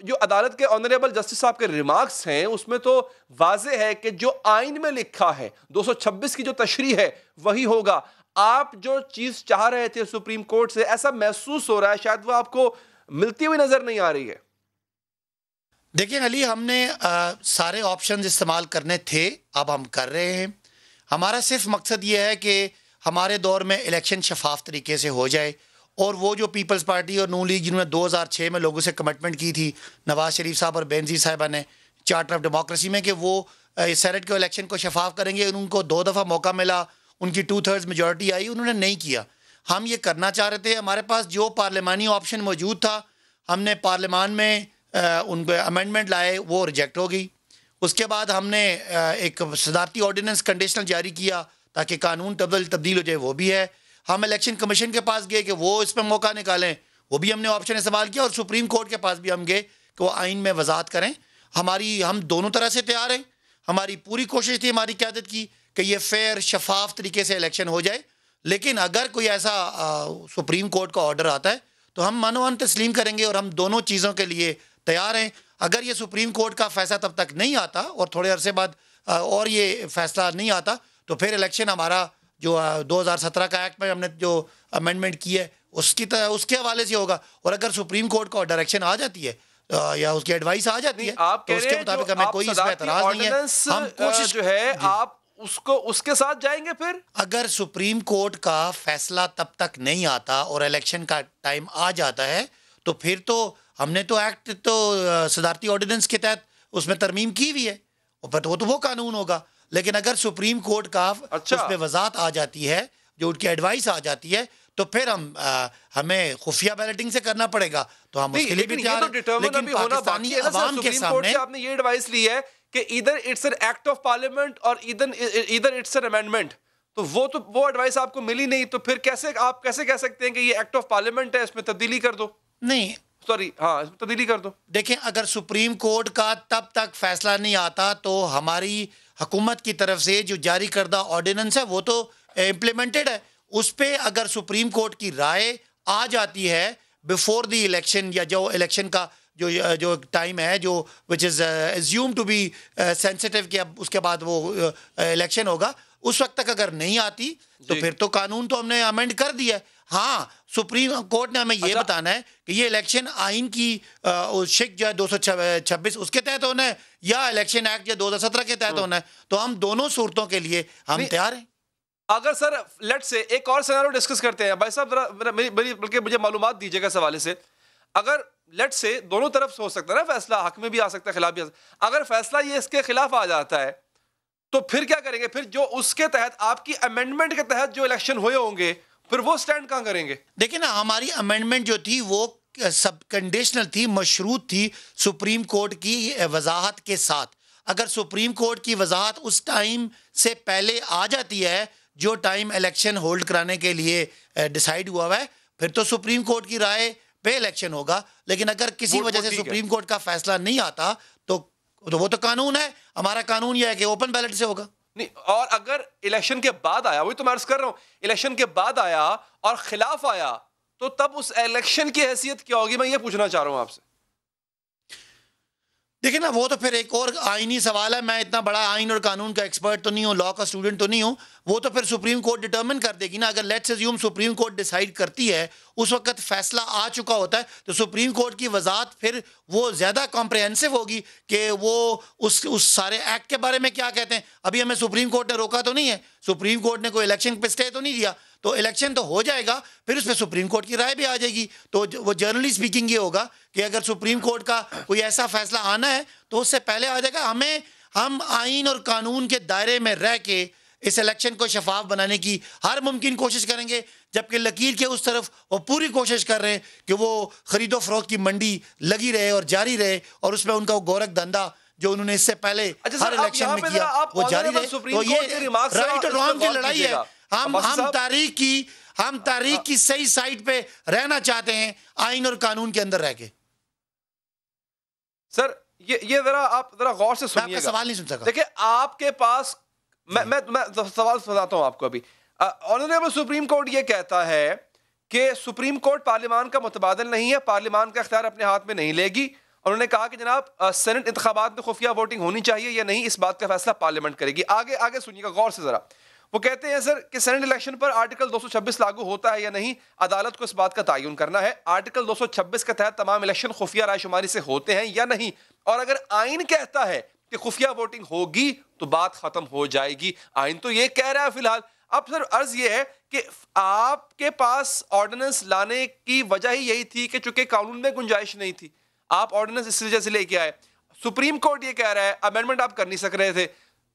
जो अदालत के ऑनरेबल जस्टिस साहब के रिमार्क्स हैं उसमें तो वाज़ेह है कि जो आइन में लिखा है 226 की जो तशरीह है वही होगा। आप जो चीज चाह रहे थे सुप्रीम कोर्ट से, ऐसा महसूस हो रहा है शायद वो आपको मिलती हुई नजर नहीं आ रही है। देखिए अली, हमने सारे ऑप्शंस इस्तेमाल करने थे, अब हम कर रहे हैं। हमारा सिर्फ मकसद ये है कि हमारे दौर में इलेक्शन शफाफ तरीके से हो जाए, और वो जो पीपल्स पार्टी और नून लीग जिन्होंने 2006 में लोगों से कमिटमेंट की थी, नवाज शरीफ साहब और बेनज़ीर साहिबा ने चार्टर ऑफ डेमोक्रेसी में, कि वो सेनेट के इलेक्शन को शफाफ करेंगे, उनको 2 दफ़ा मौका मिला, उनकी 2/3 मेजॉरिटी आई, उन्होंने नहीं किया। हम ये करना चाह रहे थे। हमारे पास जो पार्लिमानी ऑप्शन मौजूद था, हमने पार्लियामान में उनको अमेंडमेंट लाए, वो रिजेक्ट हो गई। उसके बाद हमने एक सदारती ऑर्डिनेंस कंडीशनल जारी किया ताकि कानून तब्दील हो जाए, वो भी है। हम इलेक्शन कमीशन के पास गए कि वो इस पर मौका निकालें, वो भी हमने ऑप्शन इस्तेमाल किया। और सुप्रीम कोर्ट के पास भी हम गए कि वो आइन में वजाहत करें। हम दोनों तरह से तैयार हैं। हमारी पूरी कोशिश थी हमारी क़यादत की कि ये फेयर शफाफ तरीके से इलेक्शन हो जाए, लेकिन अगर कोई ऐसा सुप्रीम कोर्ट का ऑर्डर आता है तो हम मनोवन तस्लीम करेंगे, और हम दोनों चीज़ों के लिए तैयार हैं। अगर ये सुप्रीम कोर्ट का फैसला तब तक नहीं आता और थोड़े अरसे बाद और ये फैसला नहीं आता, तो फिर इलेक्शन हमारा जो 2017 का एक्ट में हमने जो अमेंडमेंट की है उसके हवाले से होगा। और अगर सुप्रीम कोर्ट का डायरेक्शन आ जाती है या उसकी एडवाइस आ जाती है तो उसके मुताबिक हमें कोई इसमें एतराज नहीं है। हम कोशिश जो है आप उसके साथ जाएंगे। फिर अगर सुप्रीम कोर्ट का फैसला तब तक नहीं आता और इलेक्शन का टाइम आ जाता है, तो फिर तो हमने तो एक्ट तो सदारती ऑर्डिनेंस के तहत उसमें तरमीम की हुई है, और वो कानून होगा। लेकिन अगर सुप्रीम कोर्ट का उसमें वजाहत आ जाती है, जो उनकी एडवाइस आ जाती है, तो फिर हमें खुफिया बैलेटिंग से करना पड़ेगा। तो हम उसके लिए भी तैयार हैं। लेकिन पाकिस्तानी अवाम के सामने आपने ये एडवाइस ली है कि इधर it's an act of parliament और इधर इट्स एन अमेंडमेंट, तो वो एडवाइस आपको मिली नहीं, तो फिर आप कैसे कह सकते हैं कि ये एक्ट ऑफ पार्लियामेंट है, इसमें तब्दीली कर दो? नहीं, सॉरी, हाँ, तब्दीली कर दो। देखें, अगर सुप्रीम कोर्ट का तब तक फैसला नहीं आता तो हमारी हुकूमत की तरफ से जो जारी करदा ऑर्डिनेंस है वो तो इम्प्लीमेंटेड है। उस पर अगर सुप्रीम कोर्ट की राय आ जाती है बिफोर द इलेक्शन, या जो इलेक्शन का जो टाइम है, जो which is assume to be sensitive, कि अब उसके बाद वो इलेक्शन होगा, उस वक्त तक अगर नहीं आती तो फिर तो कानून तो हमने अमेंड कर दिया है। हाँ, सुप्रीम कोर्ट ने हमें ये बताना है कि ये इलेक्शन आइन की शिक जो है 226 उसके तहत होना है या इलेक्शन एक्ट जो 2017 के तहत होना है। तो हम दोनों सूरतों के लिए हम तैयार हैं। अगर सर लेट से एक और सिनेरियो डिस्कस करते हैं भाई साहब, बल्कि मुझे मालूमात दीजिएगा इस हवाले से। अगर लेट से दोनों तरफ हो सकता है ना फैसला, हक में भी आ सकता है, खिलाफ भी आ सकता है। अगर फैसला ये इसके खिलाफ आ जाता है तो फिर क्या करेंगे? फिर जो उसके तहत आपकी अमेंडमेंट के तहत जो इलेक्शन हुए होंगे, फिर वो स्टैंड कहां करेंगे? देखिए ना, हमारी अमेंडमेंट जो थी वो सब कंडीशनल थी, मशरूत थी सुप्रीम कोर्ट की वजाहत के साथ। अगर सुप्रीम कोर्ट की वजाहत उस टाइम से पहले आ जाती है जो टाइम इलेक्शन होल्ड कराने के लिए डिसाइड हुआ है, फिर तो सुप्रीम कोर्ट की राय पे इलेक्शन होगा। लेकिन अगर किसी वजह से सुप्रीम कोर्ट का फैसला नहीं आता तो वो तो कानून है। हमारा कानून यह है कि ओपन बैलेट से होगा। नहीं, और अगर इलेक्शन के बाद आया, वही तो मैं अर्ज कर रहा हूं, इलेक्शन के बाद आया और खिलाफ आया, तो तब उस इलेक्शन की हैसियत क्या होगी? मैं ये पूछना चाह रहा हूं आपसे। देखिए ना, वो तो फिर एक और आईनी सवाल है। मैं इतना बड़ा आइन और कानून का एक्सपर्ट तो नहीं हूँ, लॉ का स्टूडेंट तो नहीं हूँ। वो तो फिर सुप्रीम कोर्ट डिटर्मिन कर देगी ना। अगर let's assume supreme court decide करती है, उस वक्त फैसला आ चुका होता है, तो सुप्रीम कोर्ट की वजाहत फिर वो ज़्यादा कॉम्प्रहेंसिव होगी कि वो उस सारे एक्ट के बारे में क्या कहते हैं। अभी हमें सुप्रीम कोर्ट ने रोका तो नहीं है, सुप्रीम कोर्ट ने कोई इलेक्शन पे स्टे तो नहीं दिया, तो इलेक्शन तो हो जाएगा, फिर उस पर सुप्रीम कोर्ट की राय भी आ जाएगी। तो वो जनरली स्पीकिंग ये होगा कि अगर सुप्रीम कोर्ट का कोई ऐसा फैसला आना है तो उससे पहले आ जाएगा। हम आइन और कानून के दायरे में रह के इस इलेक्शन को शफाफ बनाने की हर मुमकिन कोशिश करेंगे, जबकि लकीर के उस तरफ वो पूरी कोशिश कर रहे हैं कि वो खरीदो फरोख्त की मंडी लगी रहे और जारी रहे, और उसमें उनका वो गोरख धंधा जो उन्होंने इससे पहले हर इलेक्शन में किया वो जारी रहे। तो ये राइट और रॉन्ग की लड़ाई है। हम तारीख की सही साइड पे रहना चाहते हैं, आइन और कानून के अंदर रह के। सर ये आप जरा गौर से सुनिएगा। सवाल नहीं सुन सका। देखिए, आपके पास मैं सवाल बताता हूं आपको। अभी ऑनरेबल सुप्रीम कोर्ट ये कहता है कि सुप्रीम कोर्ट पार्लियामान का मुतबादल नहीं है, पार्लियामान का इख्तियार अपने हाथ में नहीं लेगी। उन्होंने कहा कि जनाब सेनेट इंतखाबात में खुफिया वोटिंग होनी चाहिए या नहीं, इस बात का फैसला पार्लियामेंट करेगी। आगे सुनिएगा गौर से जरा। वो कहते हैं सर कि सेनेट इलेक्शन पर आर्टिकल 226 लागू होता है या नहीं, अदालत को इस बात का तयन करना है। आर्टिकल 226 के तहत तमाम इलेक्शन खुफिया रायशुमारी से होते हैं या नहीं, और अगर आइन कहता है कि खुफिया वोटिंग होगी तो बात खत्म हो जाएगी। आइन तो ये कह रहा है फिलहाल। अब सर अर्ज ये है कि आपके पास ऑर्डिनेंस लाने की वजह ही यही थी कि चूंकि कानून में गुंजाइश नहीं थी, आप ऑर्डिनेंस इस वजह से लेके आए। सुप्रीम कोर्ट ये कह रहा है अमेंडमेंट आप कर नहीं सक रहे थे,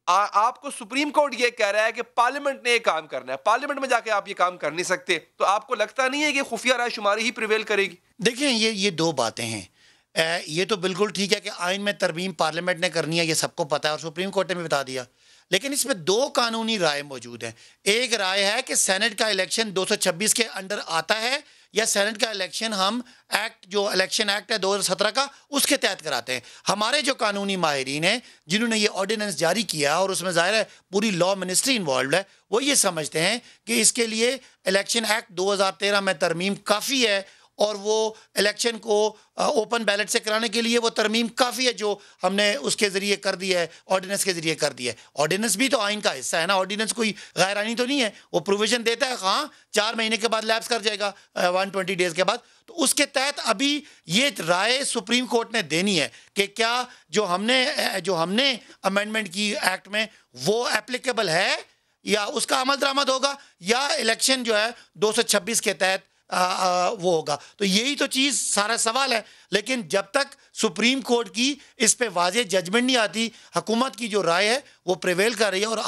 आपको सुप्रीम कोर्ट ये कह रहा है कि पार्लियामेंट ने ये काम करना है, पार्लियामेंट में जाके आप ये काम कर नहीं सकते, तो आपको लगता नहीं है कि खुफिया रायशुमारी ही प्रिवेल करेगी? देखिए ये दो बातें हैं। ये तो बिल्कुल ठीक है कि आइन में तरमीम पार्लियामेंट ने करनी है, ये सबको पता है और सुप्रीम कोर्ट ने भी बता दिया। लेकिन इसमें दो कानूनी राय मौजूद हैं। एक राय है कि सेनेट का इलेक्शन 226 के अंडर आता है या सेनेट का इलेक्शन हम एक्ट जो इलेक्शन एक्ट है 2017 का उसके तहत कराते हैं। हमारे जो कानूनी माहिरीन हैं जिन्होंने ये ऑर्डिनेंस जारी किया और उसमें ज़ाहिर है पूरी लॉ मिनिस्ट्री इन्वॉल्व है, वो ये समझते हैं कि इसके लिए इलेक्शन एक्ट 2013 में तरमीम काफ़ी है और वो इलेक्शन को ओपन बैलेट से कराने के लिए वो तरमीम काफ़ी है जो हमने उसके ज़रिए कर दिया है, ऑर्डिनेंस के ज़रिए कर दिया है। ऑर्डिनेंस भी तो आइन का हिस्सा है ना, ऑर्डिनेंस कोई गैर आइनी तो नहीं है। वो प्रोविज़न देता है हाँ 4 महीने के बाद लैप्स कर जाएगा 120 डेज़ के बाद। तो उसके तहत अभी ये राय सुप्रीम कोर्ट ने देनी है कि क्या जो हमने अमेंडमेंट की एक्ट में वो एप्लीकेबल है या उसका अमल दरामद होगा या इलेक्शन जो है 226 के तहत वो होगा। तो यही तो चीज़ सारा सवाल है। लेकिन जब तक सुप्रीम कोर्ट की इस पे वाज़ेह जजमेंट नहीं आती, हुकूमत की जो राय है वो प्रिवेल कर रही है और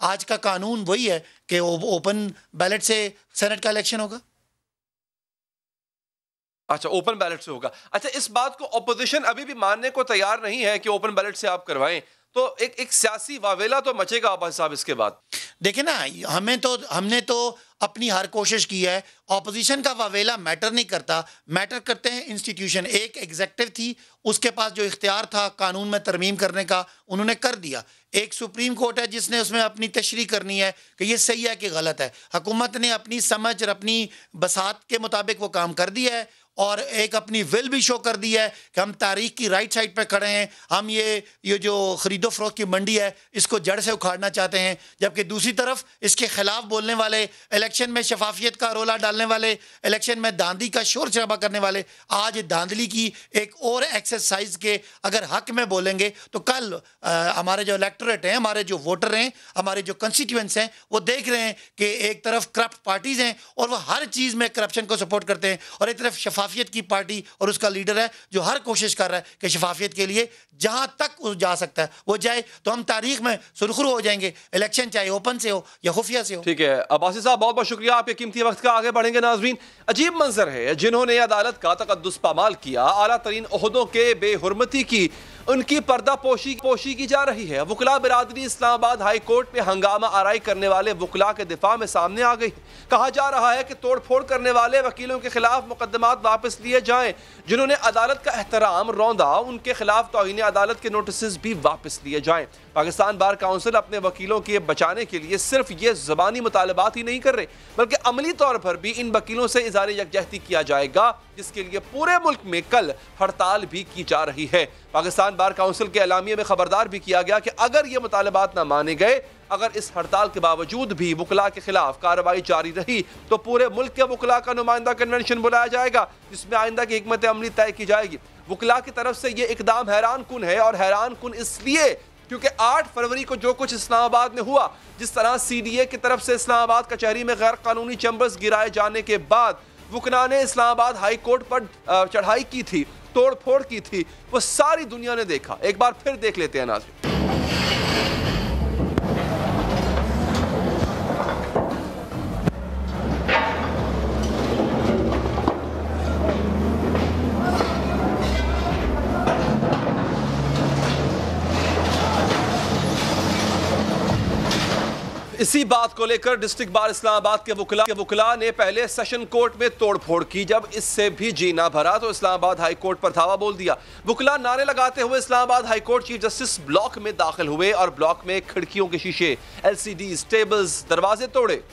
आज का कानून वही है कि ओपन बैलेट से सेनेट का इलेक्शन होगा। अच्छा, ओपन बैलेट से होगा। अच्छा, इस बात को अपोजिशन अभी भी मानने को तैयार नहीं है कि ओपन बैलेट से आप करवाएं, तो एक सियासी वावेला तो मचेगा अब्बास साहब इसके बाद। देखिए ना, हमने तो अपनी हर कोशिश की है। ऑपोजिशन का वावेला मैटर नहीं करता, मैटर करते हैं इंस्टीट्यूशन। एक एग्जेक्टिव थी, उसके पास जो इख्तियार था कानून में तरमीम करने का उन्होंने कर दिया। एक सुप्रीम कोर्ट है जिसने उसमें अपनी तशरीह करनी है कि ये सही है कि गलत है। हुकूमत ने अपनी समझ और अपनी बसात के मुताबिक वो काम कर दिया है और एक अपनी विल भी शो कर दी है कि हम तारीख की राइट साइड पे खड़े हैं, हम ये जो ख़रीदो फरोख्त की मंडी है इसको जड़ से उखाड़ना चाहते हैं। जबकि दूसरी तरफ इसके खिलाफ बोलने वाले, इलेक्शन में शफाफियत का रोला डालने वाले, इलेक्शन में धांधली का शोर शराबा करने वाले आज धांधली की एक और एक्सरसाइज के अगर हक में बोलेंगे तो कल हमारे जो इलेक्टोरेट हैं, हमारे जो वोटर हैं, हमारे जो कंस्टिट्यूएंट्स हैं वो देख रहे हैं कि एक तरफ करप्ट पार्टीज हैं और वो हर चीज़ में करप्शन को सपोर्ट करते हैं और एक तरफ शफाफियत की पार्टी और उसका लीडर है जो हर कोशिश कर रहा है कि शफाफियत के लिए जहां तक वो जा सकता है वो जाए। तो हम तारीख में सुरखरू हो जाएंगे, इलेक्शन चाहे ओपन से हो या खुफिया से हो। ठीक है अब्बासी साहब, बहुत बहुत शुक्रिया आपके कीमती वक्त का। आगे बढ़ेंगे नाजरीन। अजीब मंजर है, जिन्होंने अदालत का तकद्दुस पामाल किया, आला तरीन ओहदों के बेहुरमती की, उनकी पर्दा पोशी की जा रही है। वकला बिरादरी इस्लामाबाद हाई कोर्ट में हंगामा आराई करने वाले वकला के दिफा में सामने आ गई। कहा जा रहा है कि तोड़ फोड़ करने वाले वकीलों के खिलाफ मुकदमात वापस लिए जाएं। जिन्होंने अदालत का एहतराम रौंदा उनके खिलाफ तौहीन अदालत के नोटिस भी वापस लिए जाएं। पाकिस्तान बार काउंसिल अपने वकीलों के बचाने के लिए सिर्फ ये ज़बानी मुतालबात ही नहीं कर रहे बल्कि अमली तौर पर भी इन वकीलों से इज़हार यकजहती किया जाएगा, जिसके लिए पूरे मुल्क में कल हड़ताल भी की जा रही है। पाकिस्तान बार काउंसिल के एलामिये में खबरदार भी किया गया कि अगर ये मुतालबात न माने गए, अगर इस हड़ताल के बावजूद भी वकला के खिलाफ कार्रवाई जारी रही तो पूरे मुल्क के वकला का नुमाइंदा कन्वेंशन बुलाया जाएगा जिसमें आइंदा की हिकमत अमली तय की जाएगी। वकला की तरफ से ये इकदाम हैरान कुन है और हैरान कुन इसलिए क्योंकि 8 फरवरी को जो कुछ इस्लामाबाद में हुआ, जिस तरह CDA की तरफ से इस्लामाबाद कचहरी में गैर कानूनी चैम्बर्स गिराए जाने के बाद वकला ने इस्लामाबाद हाई कोर्ट पर चढ़ाई की थी, तोड़ फोड़ की थी, वो सारी दुनिया ने देखा। एक बार फिर देख लेते हैं नाज़रीन। इसी बात को लेकर डिस्ट्रिक्ट बार इस्लामाबाद के वकला ने पहले सेशन कोर्ट में तोड़फोड़ की। जब इससे भी जी ना भरा तो इस्लामाबाद हाई कोर्ट पर धावा बोल दिया। वकला नारे लगाते हुए Islamabad high court chief justice block में दाखिल हुए और ब्लॉक में खिड़कियों के शीशे, LCDs, टेबल्स, दरवाजे तोड़े।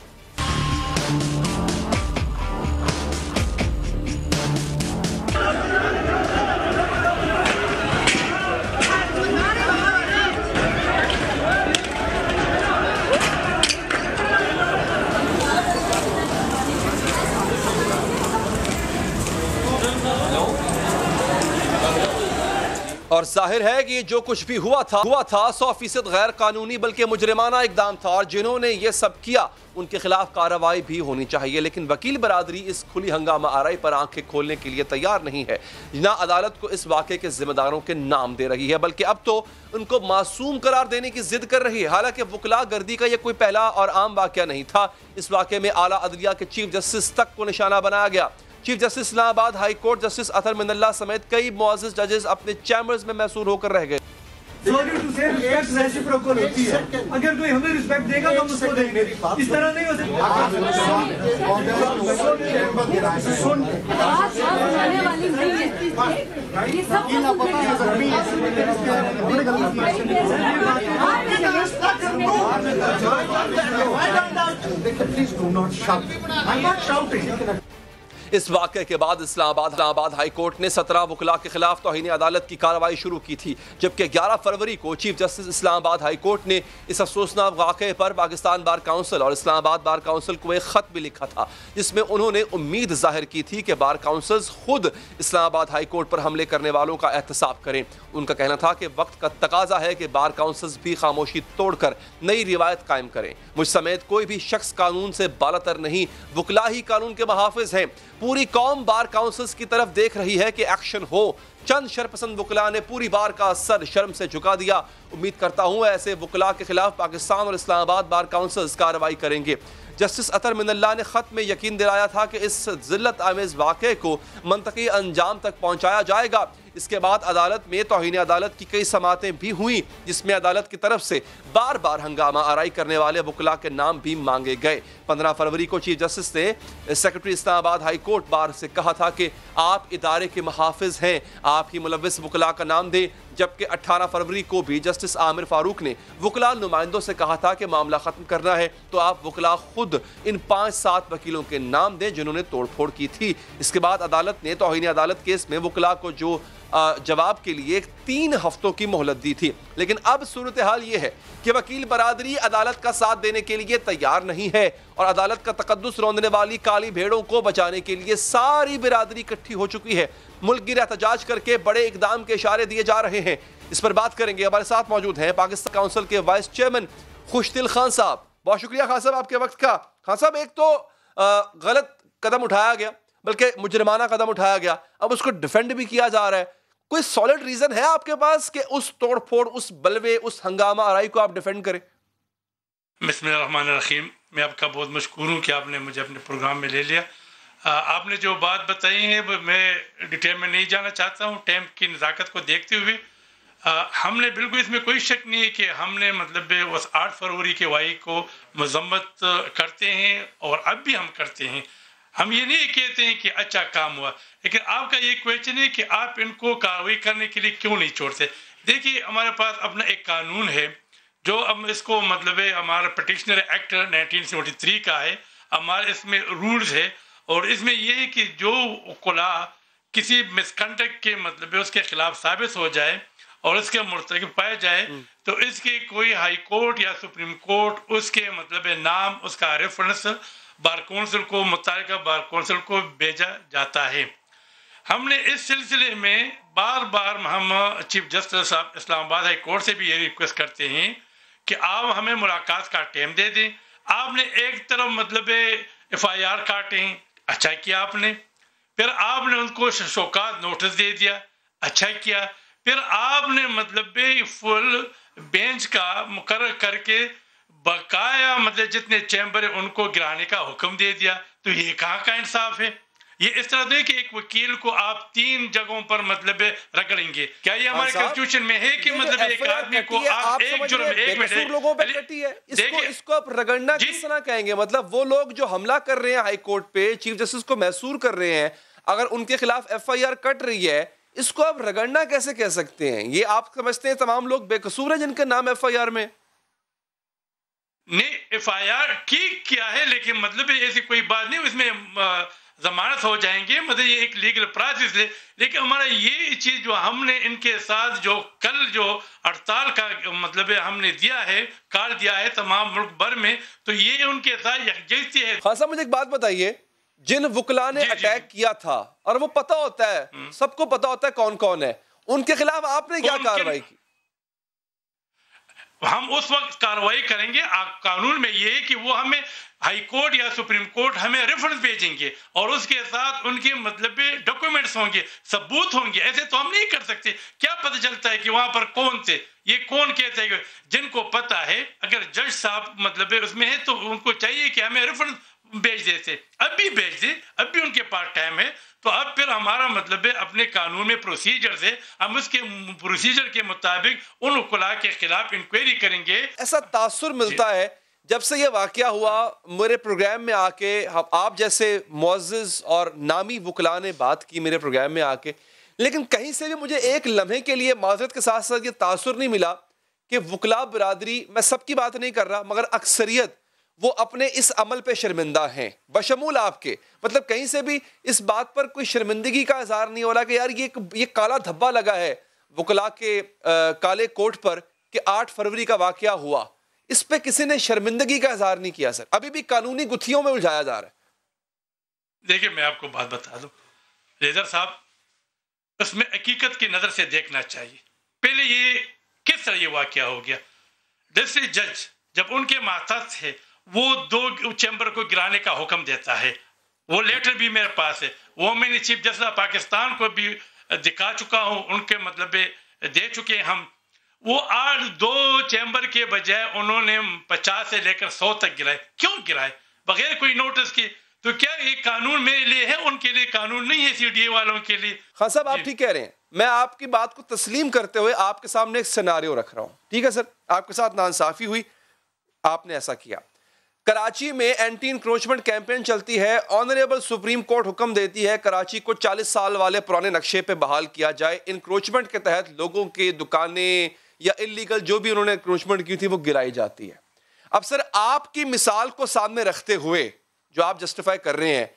और जाहिर है कि जो कुछ भी हुआ था 100% गैर कानूनी बल्कि मुजरिमाना इकदाम था और जिन्होंने ये सब किया उनके खिलाफ कार्रवाई भी होनी चाहिए। लेकिन वकील बरादरी इस खुली हंगामा आराई पर आंखें खोलने के लिए तैयार नहीं है। ना अदालत को इस वाक़े के जिम्मेदारों के नाम दे रही है बल्कि अब तो उनको मासूम करार देने की जिद कर रही है। हालांकि वकला गर्दी का यह कोई पहला और आम वाक़या नहीं था। इस वाक़े में आला अदलिया के चीफ जस्टिस तक को निशाना बनाया गया। Chief justice Islamabad high court justice Athar Minallah समेत कई मुअज़्ज़िज़ जजेस अपने चैम्बर्स में महसूर होकर रह गए। होती है, अगर कोई हमें रिस्पेक्ट देगा तो हम उसको देंगे, इस तरह नहीं हो सकता। इस वाक़े के बाद इस्लामाबाद हाई कोर्ट ने 17 वकला के खिलाफ तौहीन अदालत की कार्रवाई शुरू की थी, जबकि 11 फरवरी को chief justice Islamabad high court ने इस अफसोसनाक वाक़े पर पाकिस्तान बार काउंसिल और इस्लामाबाद बार काउंसिल को एक ख़त भी लिखा था, जिसमें उन्होंने उम्मीद जाहिर की थी कि बार काउंसिल्स खुद इस्लामाबाद हाई कोर्ट पर हमले करने वालों का एहतसाब करें। उनका कहना था कि वक्त का तकाजा है कि बार काउंसिल्स भी खामोशी तोड़कर नई रिवायत कायम करें। मुझ समेत कोई भी शख्स कानून से बालातर नहीं, वकला ही कानून के महाफिज हैं। पूरी कौम बार काउंसिल्स की तरफ देख रही है कि एक्शन हो। चंद शरपसंद वकला ने पूरी बार का सर शर्म से झुका दिया। उम्मीद करता हूं ऐसे वकला के खिलाफ पाकिस्तान और इस्लामाबाद बार काउंसिल्स कार्रवाई करेंगे। जस्टिस अतर मिनल्ला ने खत में यकीन दिलाया था कि इस जिल्लत आमेज वाक़े को मंतकी अंजाम तक पहुंचाया जाएगा। इसके बाद अदालत में तौहीन अदालत की कई समातें भी हुई, जिसमें अदालत की तरफ से बार बार हंगामा आराई करने वाले वकला के नाम भी मांगे गए। 15 फरवरी को चीफ जस्टिस ने secretary Islamabad high court bar से कहा था कि आप इदारे के महाफिज हैं, आप ही मुलव्विस वकला का नाम दें। जबकि 18 फरवरी को भी जस्टिस आमिर फारूक ने वकला नुमाइंदों से कहा था कि मामला खत्म करना है तो आप वकला खुद इन 5-7 वकीलों के नाम दें जिन्होंने तोड़फोड़ की थी। इसके बाद अदालत ने तौहीन अदालत केस में वकला को जो जवाब के लिए 3 हफ्तों की मोहलत दी थी। लेकिन अब सूरत हाल ये है कि वकील बरादरी अदालत का साथ देने के लिए तैयार नहीं है और अदालत का तकद्दुस रौंदने वाली काली भेड़ों को बचाने के लिए सारी बिरादरी इकट्ठी हो चुकी है। मुल्क गिर एहतजाज करके बड़े इकदाम के इशारे दिए जा रहे हैं। इस पर बात करेंगे। हमारे साथ मौजूद हैं पाकिस्तान काउंसिल के वाइस चेयरमैन खुशदिल खान साहब। बहुत शुक्रिया खान साहब आपके वक्त का। खान साहब, एक तो गलत कदम उठाया गया, बल्कि मुजरिमाना कदम उठाया गया, अब उसको डिफेंड भी किया जा रहा है। कोई सॉलिड रीजन है आपके पास कि उस तोड़फोड़, उस बलवे, उस हंगामा आराई को आप डिफेंड करें? बिस्मिल्लाहिर्रहमानिर्रहीम। मैं आपका बहुत मशकूर हूँ कि आपने मुझे अपने प्रोग्राम में ले लिया। आपने जो बात बताई है वो मैं डिटेल में नहीं जाना चाहता हूँ। टाइम की नज़ाकत को देखते हुए हमने बिल्कुल इसमें कोई शक नहीं है कि हमने मतलब उस 8 फरवरी के वाक़े को मजम्मत करते हैं और अब भी हम करते हैं। हम ये नहीं कहते हैं कि अच्छा काम हुआ, लेकिन आपका ये क्वेश्चन है कि आप इनको कार्रवाई करने के लिए क्यों नहीं छोड़ते। देखिए, हमारे पास अपना एक कानून है जो हम इसको मतलब हमारा पिटिशनर एक्ट 1973 का है। हमारे इसमें रूल्स है और इसमें ये है कि जो वकला किसी मिसकंडक्ट के मतलब उसके खिलाफ साबित हो जाए और इसके मुर्तकिब पाया जाए तो इसके कोई हाई कोर्ट या सुप्रीम कोर्ट उसके मतलब नाम, उसका रेफरेंस बार काउंसिल को, मुतालिका बार काउंसिल को भेजा जाता है। हमने इस सिलसिले में बार बार हम chief justice Islamabad high court से भी ये रिक्वेस्ट करते हैं कि आप हमें मुलाकात का टाइम दे दें। आपने एक तरफ मतलब FIR काटें, अच्छा किया आपने, फिर आपने उनको शोकात नोटिस दे दिया, अच्छा किया, फिर आपने मतलब फुल बेंच का मुकर्रर करके बकाया मतलब जितने चैम्बर है उनको गिराने का हुक्म दे दिया। तो ये कहाँ का इंसाफ है? ये इस तरह नहीं कि एक वकील को आप 3 जगहों पर मतलब रगड़ेंगे। क्या ये हमारे कॉन्स्टिट्यूशन में है कि मतलब एक आदमी को आप एक जुर्म एक मिनट लोगों पे कटी है, इसको आप रगड़ना किस तरह कहेंगे? मतलब वो लोग जो हमला कर रहे हैं हाई कोर्ट पे, चीफ जस्टिस को महसूर कर रहे हैं, अगर उनके खिलाफ FIR कट रही है, इसको आप रगड़ना कैसे कह सकते हैं? ये आप समझते हैं तमाम लोग बेकसूर है जिनके नाम FIR में? नहीं, FIR ठीक किया है, लेकिन मतलब ऐसी कोई बात नहीं, इसमें जमानत हो जाएंगे, मतलब ये एक लीगल प्रोसेस है। लेकिन हमारा ये चीज जो हमने इनके साथ जो कल जो हड़ताल का मतलब हमने दिया है, कार्ड दिया है तमाम मुल्क भर में, तो ये उनके साथ यकजहती है। खासा मुझे एक बात बताइए, जिन वकला ने अटैक किया था और वो पता होता है, सबको पता होता है कौन कौन है, उनके खिलाफ आपने क्या कार्रवाई की? हम उस वक्त कार्रवाई करेंगे। कानून में ये है कि वो हमें हाई कोर्ट या सुप्रीम कोर्ट हमें रेफरेंस भेजेंगे और उसके साथ उनके मतलब डॉक्यूमेंट्स होंगे, सबूत होंगे। ऐसे तो हम नहीं कर सकते। क्या पता चलता है कि वहां पर कौन थे, ये कौन कहते हैं? जिनको पता है, अगर जज साहब मतलब उसमें है तो उनको चाहिए कि हमें रेफरेंस भेज देते, अब भी भेज दे, अब भी उनके पास टाइम है। तो अब फिर हमारा मतलब है अपने कानून में प्रोसीजर से हम उसके प्रोसीजर के मुताबिक उन वकला के खिलाफ इंक्वायरी करेंगे। ऐसा तासुर मिलता है जब से ये वाकया हुआ, मेरे प्रोग्राम में आके आप जैसे मुअज़्ज़िज़ और नामी वकला ने बात की मेरे प्रोग्राम में आके, लेकिन कहीं से भी मुझे एक लम्हे के लिए माज़रत के साथ साथ ये तासुर नहीं मिला कि वकला बिरादरी, मैं सबकी बात नहीं कर रहा, मगर अक्सरियत वो अपने इस अमल पे शर्मिंदा हैं, बशमूल आपके। मतलब कहीं से भी इस बात पर कोई शर्मिंदगी का इज़हार नहीं हो रहा कि यार ये काला धब्बा लगा है वकला के काले कोट पर कि 8 फरवरी का वाकया हुआ, इस पे किसी ने शर्मिंदगी का इज़हार नहीं किया। सर अभी भी कानूनी गुत्थियों में उलझाया जा रहा है। देखिए मैं आपको बात बता दूं रेजर साहब, उसमें हकीकत की नजर से देखना चाहिए। पहले ये किस तरह ये वाकया हो गया? डिस्ट्रिक्ट जज जब उनके मातहत थे वो 2 चैम्बर को गिराने का हुक्म देता है, वो लेटर भी मेरे पास है, वो मैंने चीफ जस्टिस ऑफ पाकिस्तान को भी दिखा चुका हूं, उनके मतलब दे चुके हैं हम। वो 2 चैम्बर के बजाय उन्होंने 50 से लेकर 100 तक गिराए। क्यों गिराए? बगैर कोई नोटिस के। तो क्या ये कानून मेरे लिए है, उनके लिए कानून नहीं है? सीडीए वालों के लिए। हाँ साहब आप ठीक कह रहे हैं, मैं आपकी बात को तस्लीम करते हुए आपके सामने एक सिनेरियो रख रहा हूँ। ठीक है सर, आपके साथ नाइंसाफी हुई, आपने ऐसा किया। कराची में एंटी इंक्रोचमेंट कैंपेन चलती है, ऑनरेबल सुप्रीम कोर्ट हुक्म देती है कराची को 40 साल वाले पुराने नक्शे पे बहाल किया जाए। इंक्रोचमेंट के तहत लोगों के दुकानें या इलीगल जो भी उन्होंने इंक्रोचमेंट की थी वो गिराई जाती है। अब सर आपकी मिसाल को सामने रखते हुए जो आप जस्टिफाई कर रहे हैं,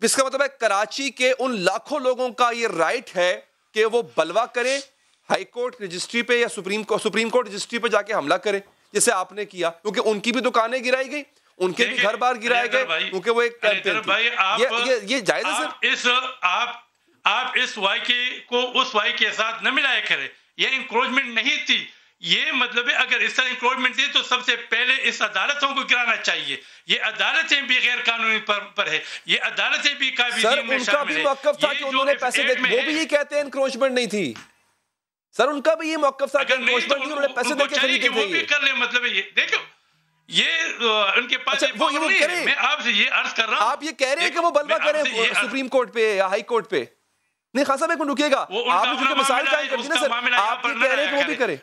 इसका मतलब है कराची के उन लाखों लोगों का ये राइट है कि वो बलवा करें, हाई कोर्ट रजिस्ट्री पे या सुप्रीम कोर्ट रजिस्ट्री पे जाके हमला करें, जैसे आपने किया, क्योंकि उनकी भी दुकानें गिराई गई, उनके भी घर बार गिराए गए, क्योंकि वो एक कैंपेन थी। ये जायज है सर? आप इस वाक़े को उस वाक़े के साथ न मिलाया करें। ये इंक्रोचमेंट नहीं थी। ये मतलब है अगर इस तरह इंक्रोचमेंट थी तो सबसे पहले इस अदालतों को गिराना चाहिए। ये अदालतें भी गैर कानूनी पर है, ये अदालतें भी काबिज़ीन में शामिल है। मौक़िफ़ था कि उन्होंने पैसे दे, वो भी ये कहते हैं इंक्रोचमेंट नहीं थी सर, उनका भी ये मौक़िफ़ था कि इंक्रोचमेंट नहीं, उन्होंने पैसे देके खरीदे थे। वो भी कर ले, मतलब ये देखो ये उनके पास वो करें। मैं आपसे ये अर्ज कर रहा हूं, आप ये कह रहे हैं कि वो बलवा करें सुप्रीम कोर्ट पे या हाई कोर्ट पे? नहीं खान साहब एक मिनट रुकिएगा, आपने जो मिसाल कायम कर दी ना सर, आप ये कह रहे हैं कि वो भी करे।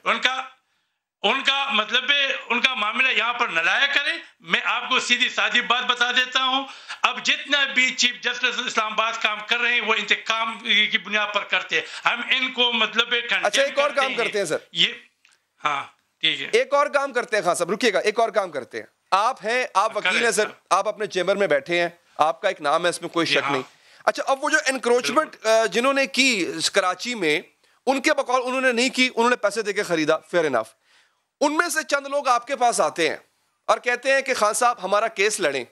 उनका मतलब उनका मामला यहाँ पर न लाया करे। मैं आपको सीधी सादी बात बता देता हूँ, अब जितना भी चीफ जस्टिस इस्लामाबाद काम कर रहे हैं वो इंतकाम की बुनियाद पर करते हैं। हम इनको मतलब अच्छा एक और काम करते हैं सर, ये हाँ ठीक है, एक और काम करते हैं खान साहब, रुकिएगा, एक और काम करते हैं। आप वकील हैं सर, आप अपने चेंबर में बैठे हैं, आपका एक नाम है, इसमें कोई शक नहीं। अच्छा अब वो जो एनक्रोचमेंट जिन्होंने की कराची में, उनके बकौल उन्होंने नहीं की, उन्होंने पैसे देके खरीदा, फेयर इनफ। उनमें से चंद लोग आपके पास आते हैं और कहते हैं कि खान साहब हमारा केस लड़ें।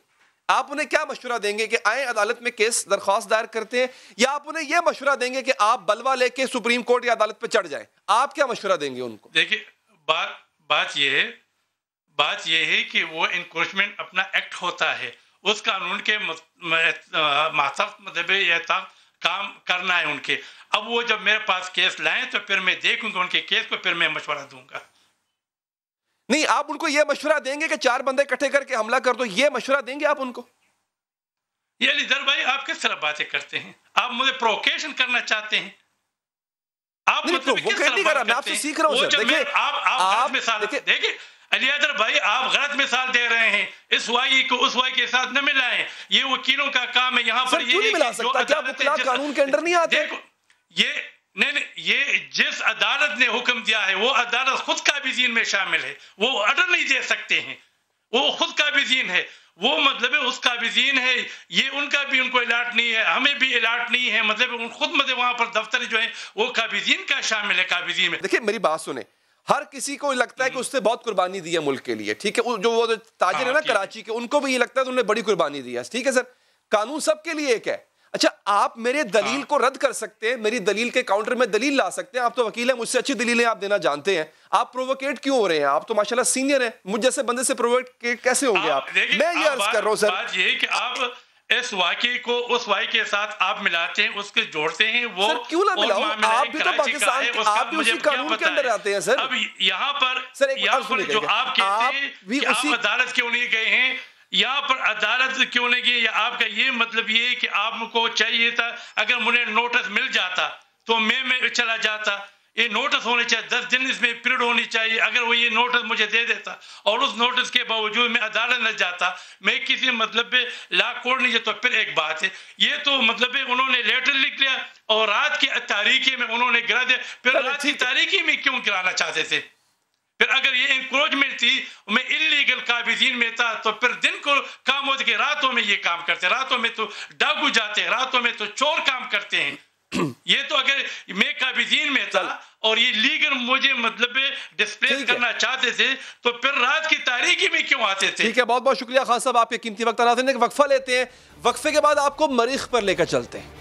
आप उन्हें क्या मशवरा देंगे कि आए अदालत में केस दरख्वास्त दायर करते हैं, या आप उन्हें यह मशवरा देंगे कि आप बलवा लेके सुप्रीम कोर्ट या अदालत पे चढ़ जाए? आप क्या मशवरा देंगे उनको? देखिए बात यह है कि वो एनक्रोचमेंट अपना एक्ट होता है, उस कानून के मातहत मतलब काम करना है उनके। अब वो जब मेरे पास केस लाएं तो फिर मैं देखूंगा उनके केस को, फिर मैं मशवरा दूंगा। नहीं आप उनको ये मशवरा देंगे कि 4 बंदे इकट्ठे करके हमला कर दो, ये मशवरा देंगे आप उनको? ये लीडर भाई आप किस तरह बातें करते हैं? आप मुझे प्रोवोकेशन करना चाहते हैं? आप मतलब किस तरह बात करते हैं? मैं आपसे सीख रहा हूं सर। देखिए आप मिसाल देखिए अलियादर भाई, आप गलत मिसाल दे रहे हैं। इस वाई को उस वाई के साथ न मिलाएं, ये वकीलों का काम है। यहाँ पर ये मिला सकता, क्या वकील कानून के अंडर नहीं आते? ये नहीं, ये जिस अदालत ने हुक्म दिया है वो अदालत खुद काबिज़ीन में शामिल है, वो ऑर्डर नहीं दे सकते हैं, वो खुद काबिज़ीन है, वो मतलब है उस काबिज़ीन है। ये उनका भी उनको अलर्ट नहीं है, हमें भी अलर्ट नहीं है, मतलब खुद मतलब वहां पर दफ्तर जो है वो काबिज़ीन का शामिल है, काबिज़ीन में। देखिए मेरी बात सुने, हर किसी को लगता है कि उसने बहुत कुर्बानी दी है मुल्क के लिए, ठीक है? जो वो ताजिर है ना कराची के, उनको भी ये लगता है कि उन्होंने बड़ी कुर्बानी दी है, ठीक है सर? कानून सबके लिए एक है। अच्छा, आप मेरे दलील को रद्द कर सकते हैं, मेरी दलील के काउंटर में दलील ला सकते हैं, आप तो वकील हैं, मुझसे अच्छी दलीलें आप देना जानते हैं। आप प्रोवोकेट क्यों हो रहे हैं? आप तो माशाल्लाह सीनियर हैं, मुझ जैसे बंदे से प्रोवोकेट कैसे होंगे आप? मैं ये अर्ज कर रहा हूं सर, बात ये कि आप इस वाक़े को उस वाक़े के साथ आप मिलाते हैं, उसके जोड़ते हैं, वो सर क्यों ना मिलाऊं? आप भी तो पाकिस्तान के, आप भी उसी कानून के अंदर आते हैं सर। अब यहाँ पर सर एक बात जो आप कहते हैं कि आप अदालत क्यों नहीं गए हैं, यहाँ पर अदालत क्यों नहीं गई, या आपका ये मतलब ये कि आपको चाहिए था अगर मुझे नोटिस मिल जाता तो मैं चला जाता। ये नोटिस होने चाहिए, 10 दिन इसमें पीरियड होनी चाहिए। अगर वो ये नोटिस मुझे दे देता और उस नोटिस के बावजूद मैं अदालत न जाता, मैं किसी मतलब लॉ कोर्ट नहीं जाता, तो फिर एक बात है। ये तो मतलब उन्होंने लेटर लिख लिया और रात की तारीखी में उन्होंने गिरा दिया, फिर रात की तारीखी में क्यों गिराना चाहते थे? फिर अगर ये इंक्रोचमेंट थी, मैं इलीगल काबिजीन में था, तो फिर दिन को काम होते कि रातों में ये काम करते, रातों में तो डाकू जाते हैं, रातों में तो चोर काम करते हैं। ये तो अगर मैं काबिजीन में था और ये लीगल मुझे मतलब डिस्प्लेस करना चाहते थे, तो फिर रात की तारीखी में क्यों आते थे? ठीक है, बहुत बहुत शुक्रिया खान साहब, आपके कीमती वक्त। नाज़रीन, एक वक्फा लेते हैं, वक्फे के बाद आपको मरीख पर लेकर चलते हैं।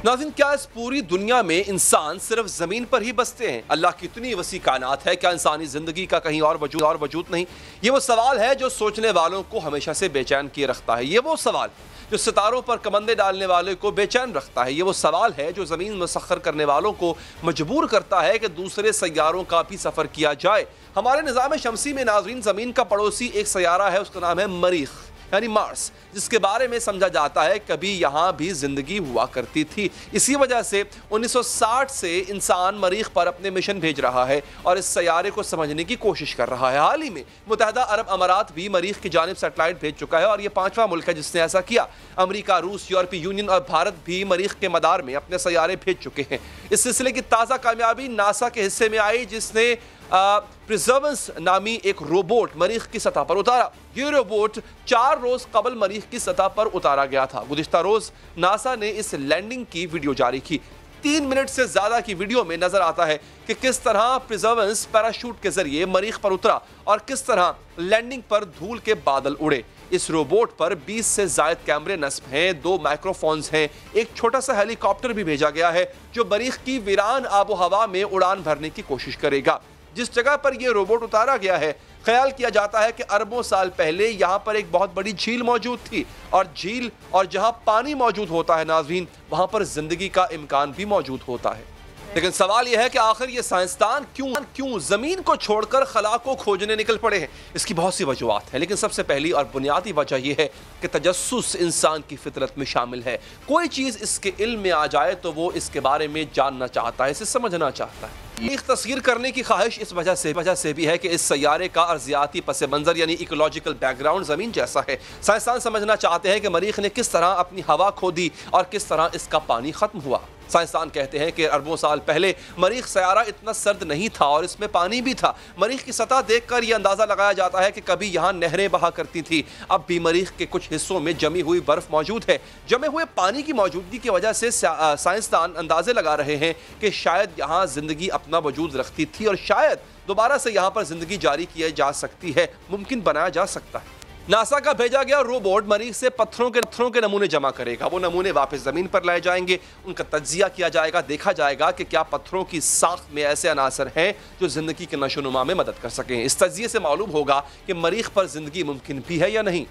नाज़रीन, क्या इस पूरी दुनिया में इंसान सिर्फ जमीन पर ही बसते हैं? अल्लाह की इतनी वसी कायनात है, क्या इंसानी जिंदगी का कहीं और वजूद नहीं? ये वो सवाल है जो सोचने वालों को हमेशा से बेचैन किए रखता है। ये वो सवाल जो सितारों पर कमंदे डालने वाले को बेचैन रखता है। ये वो सवाल है जो ज़मीन मुसख्खर करने वालों को मजबूर करता है कि दूसरे सैयारों का भी सफ़र किया जाए। हमारे निज़ाम शमसी में नाज़रीन, ज़मीन का पड़ोसी एक सैयारा है, उसका नाम है मरीख यानी मार्स, जिसके बारे में समझा जाता है कभी यहाँ भी जिंदगी हुआ करती थी। इसी वजह से 1960 से इंसान मरीख पर अपने मिशन भेज रहा है और इस सैयारे को समझने की कोशिश कर रहा है। हाल ही में मुत्तहिदा अरब अमारात भी मरीख की जानिब सैटेलाइट भेज चुका है और ये 5वां मुल्क है जिसने ऐसा किया। अमेरिका, रूस, यूरोपीय यूनियन और भारत भी मरीख के मदार में अपने सैयारे भेज चुके हैं। इस सिलसिले की ताज़ा कामयाबी नासा के हिस्से में आई, जिसने प्रिजर्वेंस नामी एक रोबोट मरीख की सतह पर उतारा। ये रोबोट 4 रोज कबल मरीख की सतह पर उतारा गया था। गुज़िश्ता रोज नासा ने इस लैंडिंग की वीडियो जारी की। 3 मिनट से ज्यादा की वीडियो में नजर आता है कि किस तरह प्रिजर्वेंस पैराशूट के जरिए मरीख पर उतरा और किस तरह लैंडिंग पर धूल के बादल उड़े। इस रोबोट पर 20 से ज्यादा कैमरे नस्ब हैं, 2 माइक्रोफोन्स हैं, एक छोटा सा हेलीकॉप्टर भी भेजा गया है जो मरीख की वीरान आबो हवा में उड़ान भरने की कोशिश करेगा। जिस जगह पर यह रोबोट उतारा गया है, ख्याल किया जाता है कि अरबों साल पहले यहाँ पर एक बहुत बड़ी झील मौजूद थी और झील और जहाँ पानी मौजूद होता है नाज़रीन, वहाँ पर जिंदगी का इम्कान भी मौजूद होता है। लेकिन सवाल यह है कि आखिर ये साइंसदान क्यों जमीन को छोड़कर खला को खोजने निकल पड़े हैं? इसकी बहुत सी वजूहात हैं, लेकिन सबसे पहली और बुनियादी वजह यह है कि तजस्सुस इंसान की फितरत में शामिल है। कोई चीज़ इसके इल्म में आ जाए तो वो इसके बारे में जानना चाहता है, इसे समझना चाहता है। एक तस्वीर करने की ख्वाहिश इस वजह से भी है कि इस सैयारे का अर्जियाती पस मंजर यानी इकोलॉजिकल बैकग्राउंड ज़मीन जैसा है। साइंसदान समझना चाहते हैं कि मरीख ने किस तरह अपनी हवा खोदी और किस तरह इसका पानी ख़त्म हुआ। साइंसदान कहते हैं कि अरबों साल पहले मरीख सैयारा इतना सर्द नहीं था और इसमें पानी भी था। मरीख की सतह देखकर यह अंदाज़ा लगाया जाता है कि कभी यहाँ नहरें बहा करती थी। अब भी मरीख के कुछ हिस्सों में जमी हुई बर्फ़ मौजूद है। जमे हुए पानी की मौजूदगी की वजह से साइंसदान अंदाजे लगा रहे हैं कि शायद यहाँ ज़िंदगी अपना वजूद रखती थी और शायद दोबारा से यहाँ पर ज़िंदगी जारी की जा सकती है, मुमकिन बनाया जा सकता है। नासा का भेजा गया रोबोट मरीख से पत्थरों के नमूने जमा करेगा। वो नमूने वापस ज़मीन पर लाए जाएंगे, उनका तज्जिया किया जाएगा, देखा जाएगा कि क्या पत्थरों की साख्त में ऐसे अनासर हैं जो ज़िंदगी के नशोनुमा में मदद कर सकें। इस तज्जिए से मालूम होगा कि मरीख पर ज़िंदगी मुमकिन भी है या नहीं।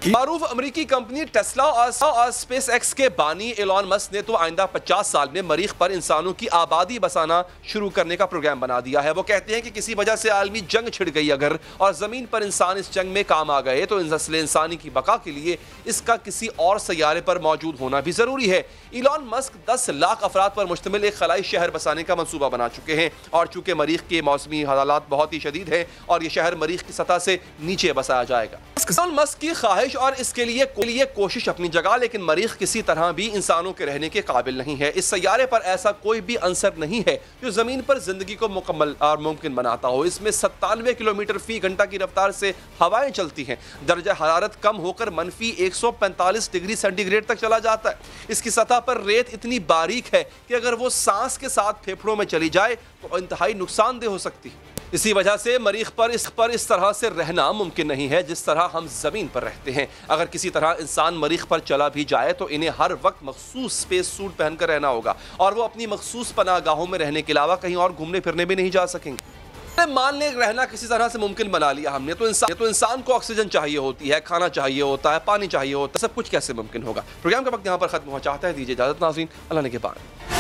मारूफ अमेरिकी कंपनी टेस्ला और स्पेस एक्स के बानी एलॉन मस्क ने तो आइंदा 50 साल में मरीख पर इंसानों की आबादी बसाना शुरू करने का प्रोग्राम बना दिया है। वो कहते हैं कि किसी वजह से आलमी जंग छिड़ गई अगर और ज़मीन पर इंसान इस जंग में काम आ गए तो नस्ल इंसानी की बका के लिए इसका किसी और सैयारे पर मौजूद होना भी ज़रूरी है। एलॉन मस्क 10 लाख अफराद पर मुश्तमिल एक खलाई शहर बसाने का मंसूबा बना चुके हैं और चूँकि मरीख के मौसमी हालात बहुत ही शदीद हैं और ये शहर मरीख की सतह से नीचे बसाया जाएगा। एलॉन मस्क की ख्वाहिश और इसके लिए कोशिश अपनी जगह, लेकिन मरीख किसी तरह भी इंसानों के रहने के काबिल नहीं है। इस सैयारे पर ऐसा कोई भी अंसर नहीं है जो जमीन पर जिंदगी को मुकम्मल और मुमकिन बनाता हो। इसमें 97 किलोमीटर फी घंटा की रफ्तार से हवाएं चलती हैं। दर्जा हरारत कम होकर -145 डिग्री सेंटीग्रेड तक चला जाता है। इसकी सतह पर रेत इतनी बारीक है कि अगर वो सांस के साथ फेफड़ों में चली जाए तो इंतहाई नुकसानदेह हो सकती है। इसी वजह से मरीख पर इस तरह से रहना मुमकिन नहीं है जिस तरह हम जमीन पर रहते हैं। अगर किसी तरह इंसान मरीख पर चला भी जाए तो इन्हें हर वक्त मखसूस स्पेस सूट पहनकर रहना होगा और वो अपनी मखसूस पनाहगाहों में रहने के अलावा कहीं और घूमने फिरने भी नहीं जा सकेंगे। मान लें रहना किसी तरह से मुमकिन बना लिया हमने, तो इंसान को ऑक्सीजन चाहिए होती है, खाना चाहिए होता है, पानी चाहिए होता है, सब कुछ कैसे मुमकिन होगा। प्रोग्राम का वक्त यहाँ पर खत्म हुआ, चाहता है दीजिए इजाजत नाज़रीन, अल्लाह ने के बाद।